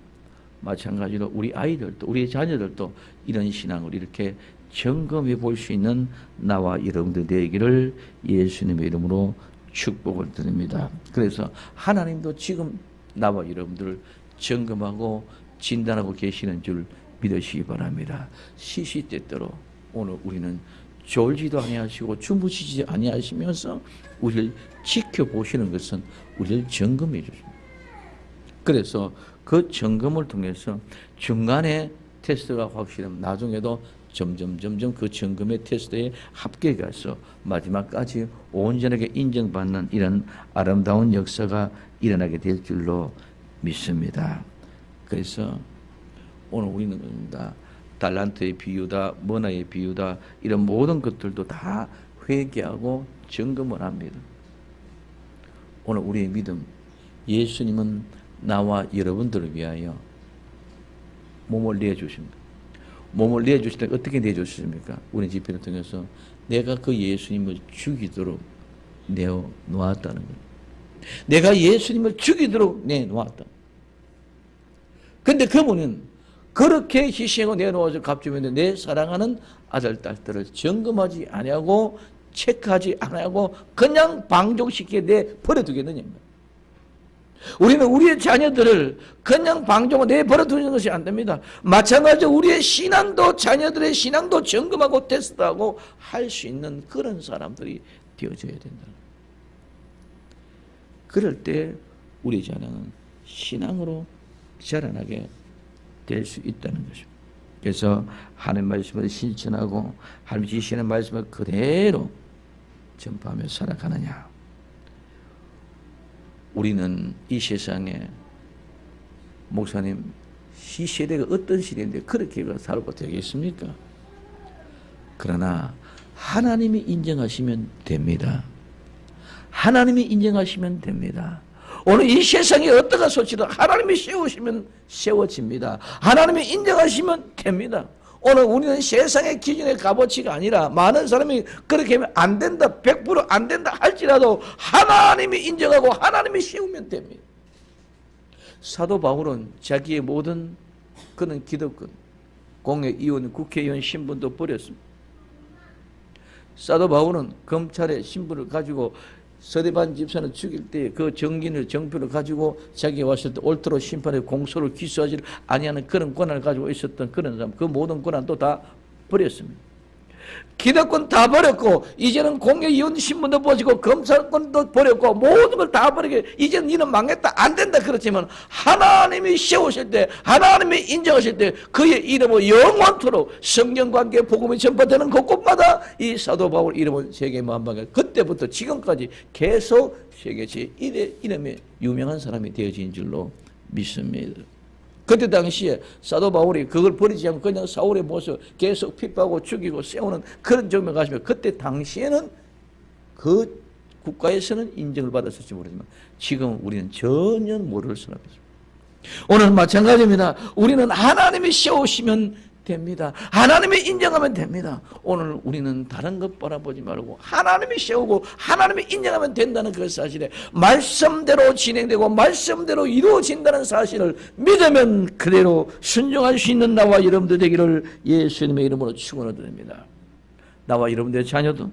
마찬가지로 우리 아이들도, 우리 자녀들도 이런 신앙을 이렇게 점검해 볼 수 있는 나와 여러분들 되기를 예수님의 이름으로 축복을 드립니다. 그래서 하나님도 지금 나와 여러분들을 점검하고 진단하고 계시는 줄 믿으시기 바랍니다. 시시때때로 오늘 우리는 졸지도 아니하시고 주무시지 아니하시면서 우리를 지켜보시는 것은 우리를 점검해 주십니다. 그래서 그 점검을 통해서 중간에 테스트가 확실하면 나중에도 점점 그 점검의 테스트에 합격해 가서 마지막까지 온전하게 인정받는 이런 아름다운 역사가 일어나게 될 줄로 믿습니다. 그래서 오늘 우리는 다 달란트의 비유다, 머나의 비유다, 이런 모든 것들도 다 회개하고 점검을 합니다. 오늘 우리의 믿음, 예수님은 나와 여러분들을 위하여 몸을 내주십니다. 몸을 내주실 때 어떻게 내주십니까? 우리 집회를 통해서 내가 그 예수님을 죽이도록 내어놓았다는 거예요. 내가 예수님을 죽이도록 내놓았다. 근데 그분은 그렇게 희생하고 내놓아서 값주면 내 사랑하는 아들, 딸들을 점검하지 아니하고 체크하지 아니하고 그냥 방종시키게 내버려두겠느냐. 우리는 우리의 자녀들을 그냥 방종하고 내버려두는 것이 안 됩니다. 마찬가지로 우리의 신앙도 자녀들의 신앙도 점검하고 테스트하고 할 수 있는 그런 사람들이 되어져야 된다. 그럴 때 우리 자녀는 신앙으로 자라나게 될 수 있다는 것입니다. 그래서 하나님 말씀을 실천하고 하나님 주시는 말씀을 그대로 전파하며 살아가느냐. 우리는 이 세상에 목사님 이 시대가 어떤 시대인데 그렇게 살고 되겠습니까? 그러나 하나님이 인정하시면 됩니다. 하나님이 인정하시면 됩니다. 오늘 이 세상에 어떠한 소치도 하나님이 세우시면 세워집니다. 하나님이 인정하시면 됩니다. 오늘 우리는 세상의 기준의 값어치가 아니라 많은 사람이 그렇게 하면 안 된다, 100% 안 된다 할지라도 하나님이 인정하고 하나님이 세우면 됩니다. 사도 바울은 자기의 모든 그는 기득권, 공회의원, 국회의원 신분도 버렸습니다. 사도 바울은 검찰의 신분을 가지고 서대반 집사는 죽일 때 그 정표를 가지고 자기가 왔을 때 옳도록 심판의 공소를 기소하지 아니하는 그런 권한을 가지고 있었던 그런 사람, 그 모든 권한도 다 버렸습니다. 기득권 다 버렸고 이제는 공회의원 신분도 버리고 검찰권도 버렸고 모든 걸 다 버리게 이제는 니는 망했다 안 된다 그렇지만 하나님이 세우실 때 하나님이 인정하실 때 그의 이름을 영원토록 성경관계 복음이 전파되는 곳곳마다 이 사도 바울 이름은 세계 만방에 그때부터 지금까지 계속 세계 제1의 이름에 유명한 사람이 되어진 줄로 믿습니다. 그때 당시에 사도 바울이 그걸 버리지 않고 그냥 사울의 모습 계속 핍박하고 죽이고 세우는 그런 정면 가시면 그때 당시에는 그 국가에서는 인정을 받았을지 모르지만 지금 우리는 전혀 모를 사람입니다. 오늘 마찬가지입니다. 우리는 하나님이 세우시면 됩니다. 하나님이 인정하면 됩니다. 오늘 우리는 다른 것 바라보지 말고 하나님이 세우고 하나님이 인정하면 된다는 그 사실에 말씀대로 진행되고 말씀대로 이루어진다는 사실을 믿으면 그대로 순종할 수 있는 나와 여러분들 되기를 예수님의 이름으로 축원드립니다. 나와 여러분들의 자녀도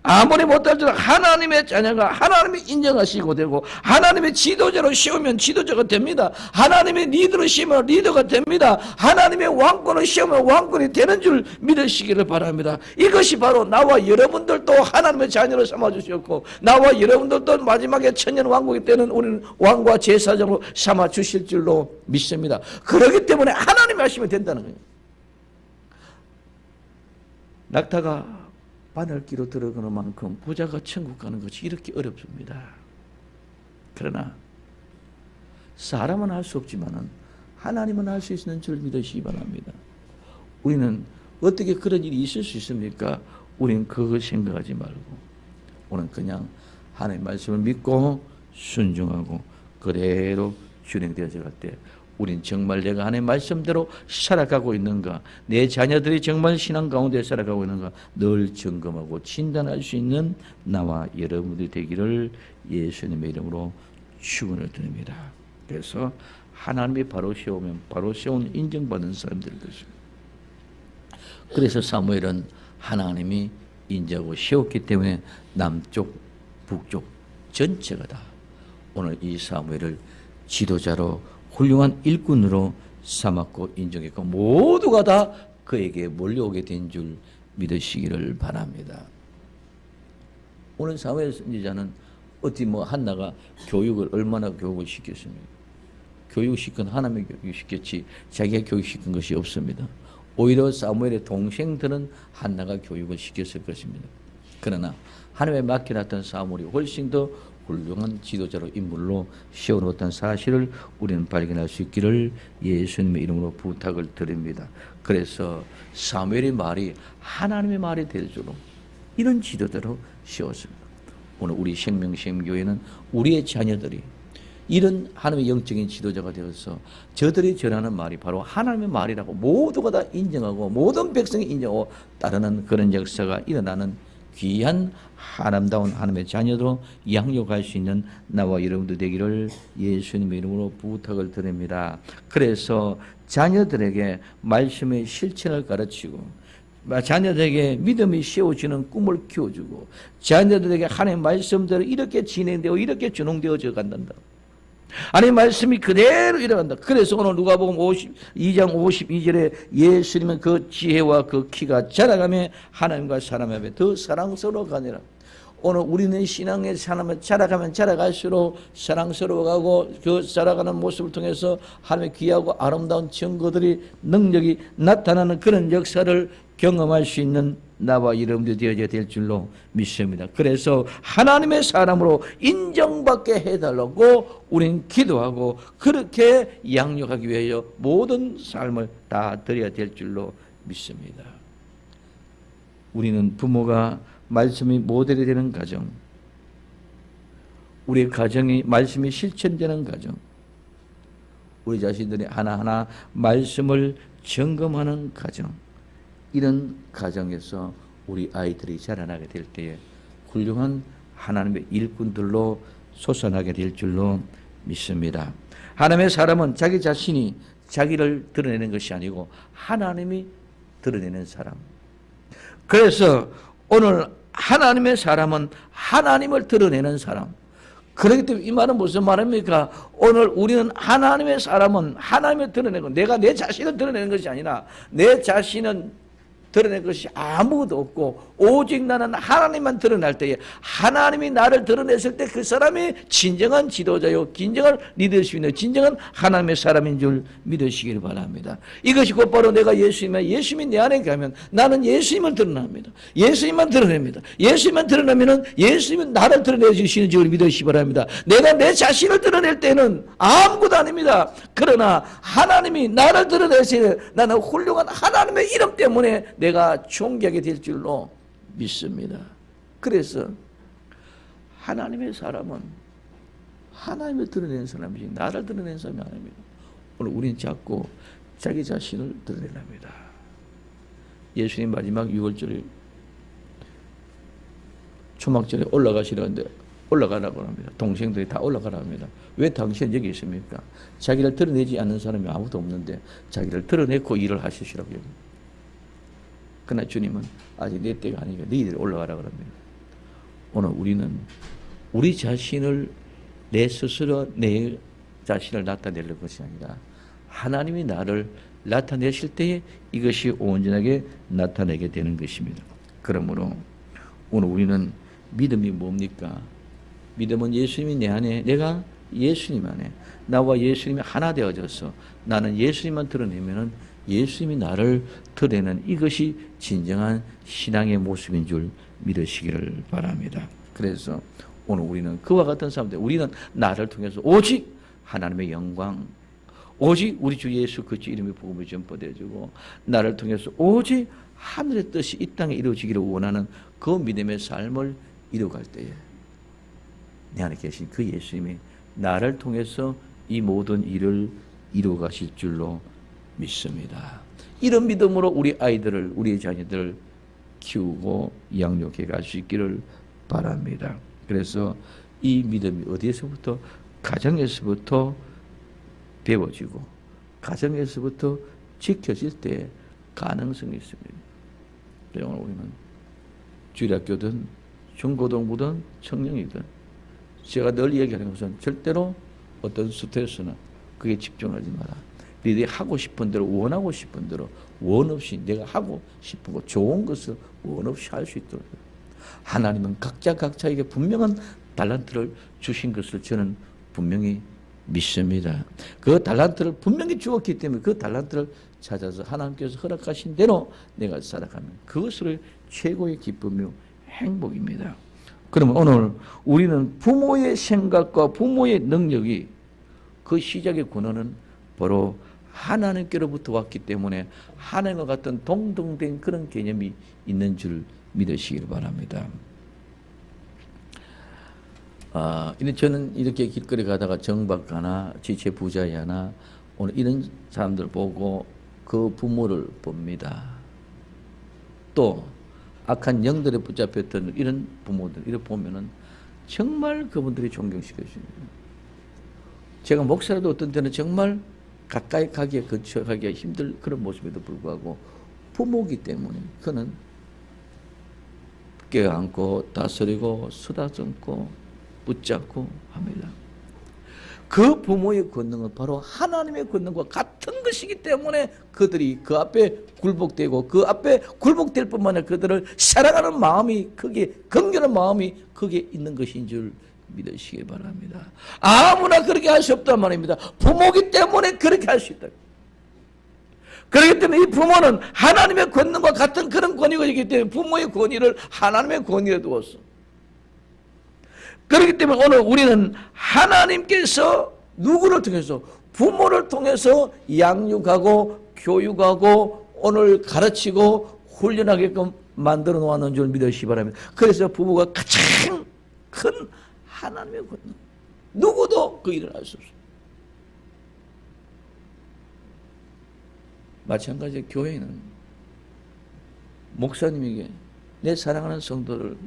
아무리 못할지라도 하나님의 자녀가 하나님이 인정하시고 되고 하나님의 지도자로 세우면 지도자가 됩니다. 하나님의 리더로 세우면 리더가 됩니다. 하나님의 왕권을 세우면 왕권이 되는 줄 믿으시기를 바랍니다. 이것이 바로 나와 여러분들도 하나님의 자녀로 삼아주셨고 나와 여러분들도 마지막에 천년왕국이 때는 우리는 왕과 제사장으로 삼아주실 줄로 믿습니다. 그렇기 때문에 하나님이 하시면 된다는 거예요. 낙타가 바늘기로 들어가는 만큼 부자가 천국 가는 것이 이렇게 어렵습니다. 그러나 사람은 할 수 없지만 하나님은 할 수 있는 줄 믿으시기 바랍니다. 우리는 어떻게 그런 일이 있을 수 있습니까? 우리는 그거 생각하지 말고 오늘 그냥 하나님의 말씀을 믿고 순종하고 그대로 진행되어져 갈 때 우린 정말 내가 하나님의 말씀대로 살아가고 있는가, 내 자녀들이 정말 신앙 가운데 살아가고 있는가 늘 점검하고 진단할 수 있는 나와 여러분들이 되기를 예수님의 이름으로 축원을 드립니다. 그래서 하나님이 바로 세우면 바로 세운 인정받는 사람들일 것입니다. 그래서 사무엘은 하나님이 인정하고 세웠기 때문에 남쪽 북쪽 전체가 다 오늘 이 사무엘을 지도자로 훌륭한 일꾼으로 삼았고 인정했고 모두가 다 그에게 몰려오게 된 줄 믿으시기를 바랍니다. 오늘 사무엘 선지자는 어디 한나가 얼마나 교육을 시켰습니까? 교육시킨 하나님의 교육시켰지 자기가 교육시킨 것이 없습니다. 오히려 사무엘의 동생들은 한나가 교육을 시켰을 것입니다. 그러나 하나님에 맡겨놨던 사무엘이 훨씬 더 훌륭한 지도자로 인물로 세워놓았다는 사실을 우리는 발견할 수 있기를 예수님의 이름으로 부탁을 드립니다. 그래서 사무엘의 말이 하나님의 말이 될 줄로 이런 지도자로 세웠습니다. 오늘 우리 생명시험교회는 우리의 자녀들이 이런 하나님의 영적인 지도자가 되어서 저들이 전하는 말이 바로 하나님의 말이라고 모두가 다 인정하고 모든 백성이 인정하고 따르는 그런 역사가 일어나는 귀한 아름다운 하나님의 자녀로 양육할 수 있는 나와 여러분들 되기를 예수님의 이름으로 부탁을 드립니다. 그래서 자녀들에게 말씀의 실천을 가르치고 자녀들에게 믿음이 세워지는 꿈을 키워주고 자녀들에게 하나님의 말씀대로 이렇게 진행되고 이렇게 준홍되어져 간단다. 하나님의 말씀이 그대로 일어난다. 그래서 오늘 누가복음 2장 52절에 예수님은 그 지혜와 그 키가 자라가며 하나님과 사람 앞에 더 사랑스러워가니라. 오늘 우리는 신앙의 삶을 자라가면 자라갈수록 사랑스러워가고 그 자라가는 모습을 통해서 하나님의 귀하고 아름다운 증거들이 능력이 나타나는 그런 역사를 경험할 수 있는 나와 여러분들이 되어야 될 줄로 믿습니다. 그래서 하나님의 사람으로 인정받게 해달라고 우리는 기도하고 그렇게 양육하기 위하여 모든 삶을 다 드려야 될 줄로 믿습니다. 우리는 부모가 말씀이 모델이 되는 가정, 우리 가정이 말씀이 실천되는 가정, 우리 자신들이 하나하나 말씀을 점검하는 가정, 이런 가정에서 우리 아이들이 자라나게 될 때에 훌륭한 하나님의 일꾼들로 솟아나게 될 줄로 믿습니다. 하나님의 사람은 자기 자신이 자기를 드러내는 것이 아니고 하나님이 드러내는 사람. 그래서 오늘 하나님의 사람은 하나님을 드러내는 사람. 그렇기 때문에 이 말은 무슨 말입니까? 오늘 우리는 하나님의 사람은 하나님을 드러내고 내가 내 자신을 드러내는 것이 아니라 내 자신은 드러낼 것이 아무것도 없고 오직 나는 하나님만 드러날 때에 하나님이 나를 드러냈을 때 그 사람이 진정한 지도자요 진정한 리더십이요 진정한 하나님의 사람인 줄 믿으시길 바랍니다. 이것이 곧바로 내가 예수님이 내 안에 가면 나는 예수님을 드러납니다. 예수님만 드러냅니다. 예수님만 드러나면 예수님은 나를 드러내주시는 줄 믿으시기 바랍니다. 내가 내 자신을 드러낼 때는 아무것도 아닙니다. 그러나 하나님이 나를 드러내시는 나는 훌륭한 하나님의 이름 때문에 내가 존귀하게 될 줄로 믿습니다. 그래서 하나님의 사람은 하나님을 드러내는 사람이지 나를 드러내는 사람이 아닙니다. 오늘 우리는 자꾸 자기 자신을 드러내랍니다. 예수님 마지막 6월절에 초막절에 올라가시려는데 올라가라고 합니다. 동생들이 다 올라가라고 합니다. 왜 당신 여기 있습니까? 자기를 드러내지 않는 사람이 아무도 없는데 자기를 드러내고 일을 하시시라고 합니다. 그러나 주님은 아직 내 때가 아니니까 너희들이 올라가라고 합니다. 오늘 우리는 우리 자신을 내 스스로 내 자신을 나타낼 것이 아니라 하나님이 나를 나타내실 때에 이것이 온전하게 나타내게 되는 것입니다. 그러므로 오늘 우리는 믿음이 뭡니까? 믿음은 예수님이 내 안에 내가 예수님 안에 나와 예수님이 하나 되어져서 나는 예수님만 드러내면 예수님이 나를 드러내는 이것이 진정한 신앙의 모습인 줄 믿으시기를 바랍니다. 그래서 오늘 우리는 그와 같은 사람들 우리는 나를 통해서 오직 하나님의 영광 오직 우리 주 예수 그리스도 이름의 복음을 전파되어주고 나를 통해서 오직 하늘의 뜻이 이 땅에 이루어지기를 원하는 그 믿음의 삶을 이루어갈 때에 내 안에 계신 그 예수님이 나를 통해서 이 모든 일을 이루어가실 줄로 믿습니다. 이런 믿음으로 우리 아이들을 우리 자녀들을 키우고 양육해 갈 수 있기를 바랍니다. 그래서 이 믿음이 어디에서부터 가정에서부터 배워지고 가정에서부터 지켜질 때 가능성이 있습니다. 오늘 우리는 주일학교든 중고등부든 청년이든 제가 늘 얘기하는 것은 절대로 어떤 스트레스나 그게 집중하지 마라. 너희들이 하고 싶은 대로 원하고 싶은 대로 원 없이 내가 하고 싶은 거 좋은 것을 원 없이 할 수 있도록 하나님은 각자에게 분명한 달란트를 주신 것을 저는 분명히 믿습니다. 그 달란트를 분명히 주었기 때문에 그 달란트를 찾아서 하나님께서 허락하신 대로 내가 살아가는 그것으로 최고의 기쁨이요 행복입니다. 그러면 오늘 우리는 부모의 생각과 부모의 능력이 그 시작의 근원은 바로 하나님께로부터 왔기 때문에 하나님과 같은 동등된 그런 개념이 있는 줄 믿으시길 바랍니다. 저는 이렇게 길거리 가다가 정박가나 지체 부자야나 오늘 이런 사람들 보고 그 부모를 봅니다. 또 악한 영들에 붙잡혔던 이런 부모들 이렇게 보면은 정말 그분들이 존경시켜줍니다. 제가 목사라도 어떤 때는 정말 가까이 가기에 근처가기가 힘들 그런 모습에도 불구하고 부모이기 때문에 그는 껴안고 다스리고 쓰다듬고 붙잡고 합니다. 그 부모의 권능은 바로 하나님의 권능과 같은 것이기 때문에 그들이 그 앞에 굴복되고 그 앞에 굴복될 뿐만 아니라 그들을 사랑하는 마음이 거기에 긍휼한 마음이 거기에 있는 것인 줄 믿으시기 바랍니다. 아무나 그렇게 할 수 없단 말입니다. 부모이기 때문에 그렇게 할 수 있다. 그렇기 때문에 이 부모는 하나님의 권능과 같은 그런 권위가 있기 때문에 부모의 권위를 하나님의 권위에 두었어. 그렇기 때문에 오늘 우리는 하나님께서 누구를 통해서 부모를 통해서 양육하고 교육하고 오늘 가르치고 훈련하게끔 만들어 놓았는 줄 믿으시기 바랍니다. 그래서 부모가 가장 큰 하나님의 권능 누구도 그 일을 할 수 없습니다. 마찬가지로 교회는 목사님에게 내 사랑하는 성도를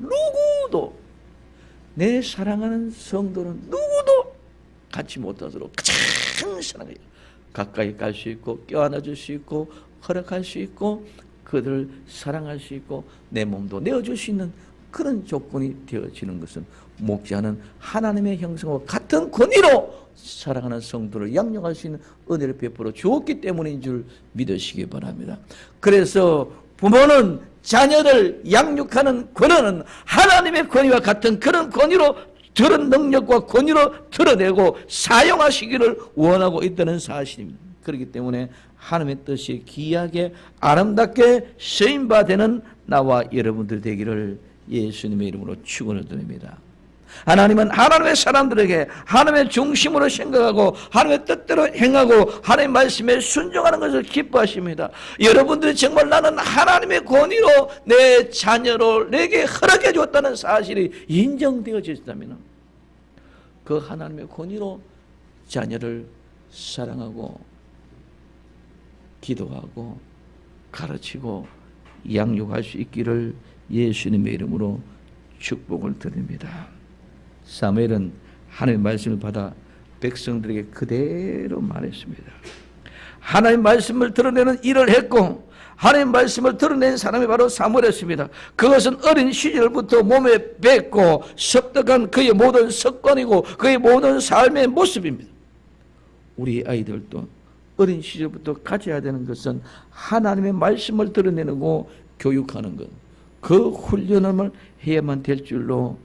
내 사랑하는 성도는 누구도 갖지 못하도록 가장 사랑해요. 가까이 갈 수 있고 껴안아줄 수 있고 허락할 수 있고 그들을 사랑할 수 있고 내 몸도 내어줄 수 있는 그런 조건이 되어지는 것은 목자는 하나님의 형상과 같은 권위로 사랑하는 성도를 양육할 수 있는 은혜를 베풀어 주었기 때문인 줄 믿으시기 바랍니다. 그래서 부모는 자녀를 양육하는 권한은 하나님의 권위와 같은 그런 권위로 그런 능력과 권위로 드러내고 사용하시기를 원하고 있다는 사실입니다. 그렇기 때문에 하나님의 뜻이 귀하게 아름답게 쓰임받는 나와 여러분들 되기를 예수님의 이름으로 축원을 드립니다. 하나님은 하나님의 사람들에게 하나님의 중심으로 생각하고 하나님의 뜻대로 행하고 하나님의 말씀에 순종하는 것을 기뻐하십니다. 여러분들이 정말 나는 하나님의 권위로 내 자녀를 내게 허락해 주었다는 사실이 인정되어졌다면 그 하나님의 권위로 자녀를 사랑하고 기도하고 가르치고 양육할 수 있기를 예수님의 이름으로 축복을 드립니다. 사무엘은 하나님의 말씀을 받아 백성들에게 그대로 말했습니다. 하나님의 말씀을 드러내는 일을 했고 하나님의 말씀을 드러낸 사람이 바로 사무엘이었습니다. 그것은 어린 시절부터 몸에 뱉고 습득한 그의 모든 습관이고 그의 모든 삶의 모습입니다. 우리 아이들도 어린 시절부터 가져야 되는 것은 하나님의 말씀을 드러내고 교육하는 것, 그 훈련을 해야만 될 줄로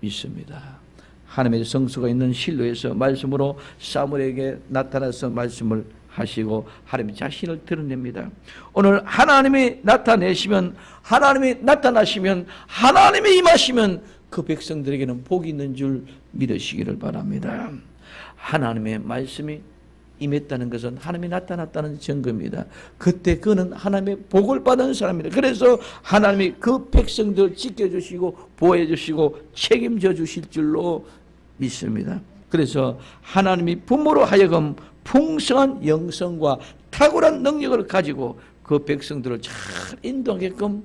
믿습니다. 하나님의 성수가 있는 실로에서 말씀으로 사무엘에게 나타나서 말씀을 하시고 하나님 자신을 드러냅니다. 오늘 하나님이 나타나시면 하나님이 임하시면 그 백성들에게는 복이 있는 줄 믿으시기를 바랍니다. 하나님의 말씀이 임했다는 것은 하나님이 나타났다는 증거입니다. 그때 그는 하나님의 복을 받은 사람입니다. 그래서 하나님이 그 백성들을 지켜주시고 보호해주시고 책임져 주실 줄로 믿습니다. 그래서 하나님이 부모로 하여금 풍성한 영성과 탁월한 능력을 가지고 그 백성들을 잘 인도하게끔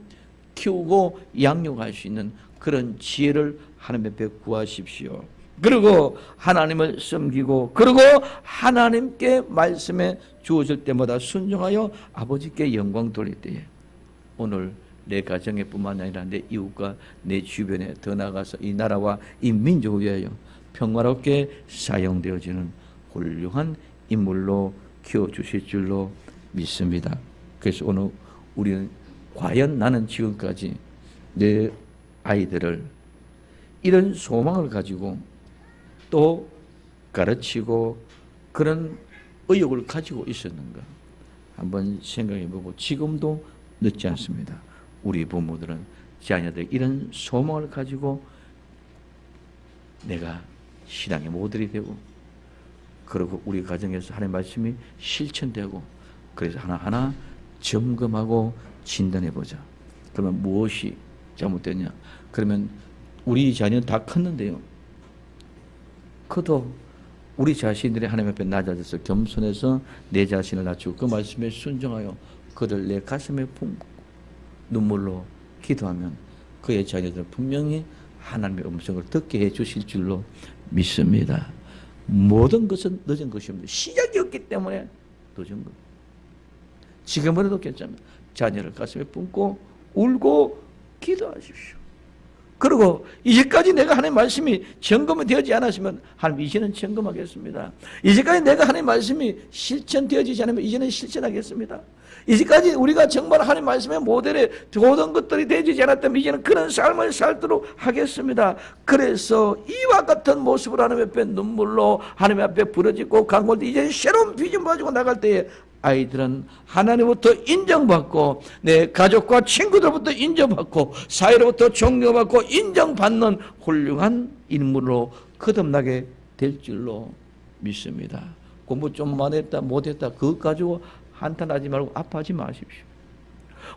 키우고 양육할 수 있는 그런 지혜를 하나님 앞에 구하십시오. 그리고 하나님을 섬기고 그리고 하나님께 말씀에 주어질 때마다 순종하여 아버지께 영광 돌릴 때에 오늘 내 가정에 뿐만 아니라 내 이웃과 내 주변에 더 나아가서 이 나라와 이 민족을 위하여 평화롭게 사용되어지는 훌륭한 인물로 키워주실 줄로 믿습니다. 그래서 오늘 우리는 과연 나는 지금까지 내 아이들을 이런 소망을 가지고 또 가르치고 그런 의욕을 가지고 있었는가 한번 생각해보고 지금도 늦지 않습니다. 우리 부모들은 자녀들 이런 소망을 가지고 내가 신앙의 모델이 되고 그리고 우리 가정에서 하나님의 말씀이 실천되고 그래서 하나하나 점검하고 진단해보자. 그러면 무엇이 잘못됐냐? 그러면 우리 자녀는 다 컸는데요. 그도 우리 자신들이 하나님 앞에 낮아져서 겸손해서 내 자신을 낮추고 그 말씀에 순종하여 그를 내 가슴에 품고 눈물로 기도하면 그의 자녀들은 분명히 하나님의 음성을 듣게 해 주실 줄로 믿습니다. 모든 것은 늦은 것이 없는데 시작이 없기 때문에 늦은 것. 지금으로도 괜찮습니다. 자녀를 가슴에 품고 울고 기도하십시오. 그리고 이제까지 내가 하나님의 말씀이 점검이 되어지지 않았으면 하나님 이제는 점검하겠습니다. 이제까지 내가 하나님의 말씀이 실천되어지지 않으면 이제는 실천하겠습니다. 이제까지 우리가 정말 하나님의 말씀의 모델에 모든 것들이 되어지지 않았다면 이제는 그런 삶을 살도록 하겠습니다. 그래서 이와 같은 모습으로 하나님 앞에 눈물로 하나님 앞에 부러지고 강골도 이제 새로운 비전 가지고 나갈 때에 아이들은 하나님부터 인정받고 내 가족과 친구들부터 인정받고 사회로부터 존경받고 인정받는 훌륭한 인물로 거듭나게 될 줄로 믿습니다. 공부 좀만 했다 못했다 그것 가지고 한탄하지 말고 아파하지 마십시오.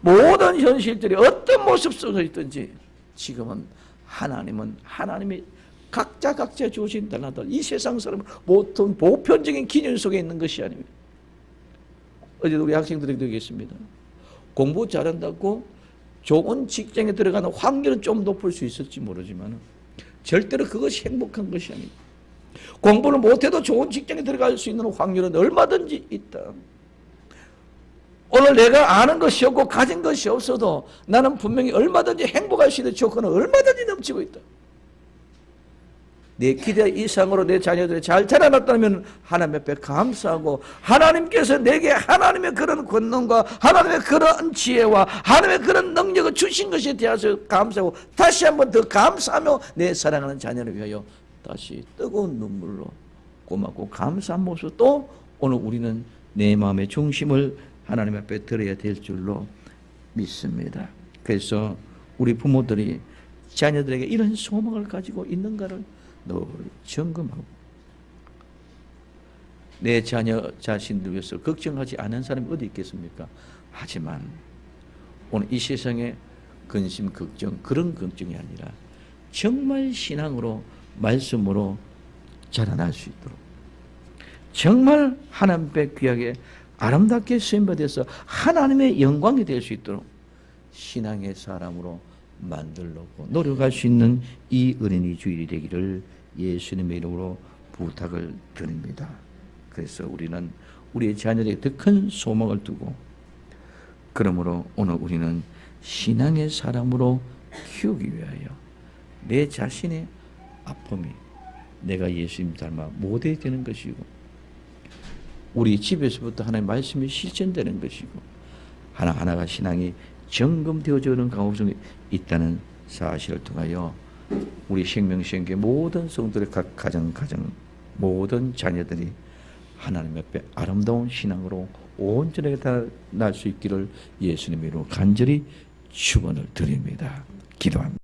모든 현실들이 어떤 모습 속에 있든지 지금은 하나님은 하나님이 각자 주신 달란트 이 세상 사람은 보통 보편적인 기준 속에 있는 것이 아닙니다. 어제도 우리 학생들에게 얘기했습니다. 공부 잘한다고 좋은 직장에 들어가는 확률은 좀 높을 수 있을지 모르지만 절대로 그것이 행복한 것이 아닙니다. 공부를 못해도 좋은 직장에 들어갈 수 있는 확률은 얼마든지 있다. 오늘 내가 아는 것이 없고 가진 것이 없어도 나는 분명히 얼마든지 행복할 수 있는 조건은 얼마든지 넘치고 있다. 내 기대 이상으로 내 자녀들이 잘 자라났다면 하나님 앞에 감사하고 하나님께서 내게 하나님의 그런 권능과 하나님의 그런 지혜와 하나님의 그런 능력을 주신 것에 대해서 감사하고 다시 한번 더 감사하며 내 사랑하는 자녀를 위하여 다시 뜨거운 눈물로 고맙고 감사한 모습 또 오늘 우리는 내 마음의 중심을 하나님 앞에 드려야 될 줄로 믿습니다. 그래서 우리 부모들이 자녀들에게 이런 소망을 가지고 있는가를 늘 점검하고 내 자녀 자신들 위해서 걱정하지 않은 사람이 어디 있겠습니까? 하지만 오늘 이 세상에 근심 걱정 그런 걱정이 아니라 정말 신앙으로 말씀으로 자라날 수 있도록 정말 하나님 앞에 귀하게 아름답게 쓰임받아서 하나님의 영광이 될 수 있도록 신앙의 사람으로 만들려고 노력할 수 있는 이 은혜의 주일이 되기를 예수님의 이름으로 부탁을 드립니다. 그래서 우리는 우리의 자녀에게 더 큰 소망을 두고 그러므로 오늘 우리는 신앙의 사람으로 키우기 위하여 내 자신의 아픔이 내가 예수님 닮아 모델이 되는 것이고 우리 집에서부터 하나님의 말씀이 실천되는 것이고 하나하나가 신앙이 점검되어지는 가운데 있다는 사실을 통하여 우리 생명시행교회 모든 성도들의 각 가정 모든 자녀들이 하나님 앞에 아름다운 신앙으로 온전하게 날 수 있기를 예수님의 이름으로 간절히 축원을 드립니다. 기도합니다.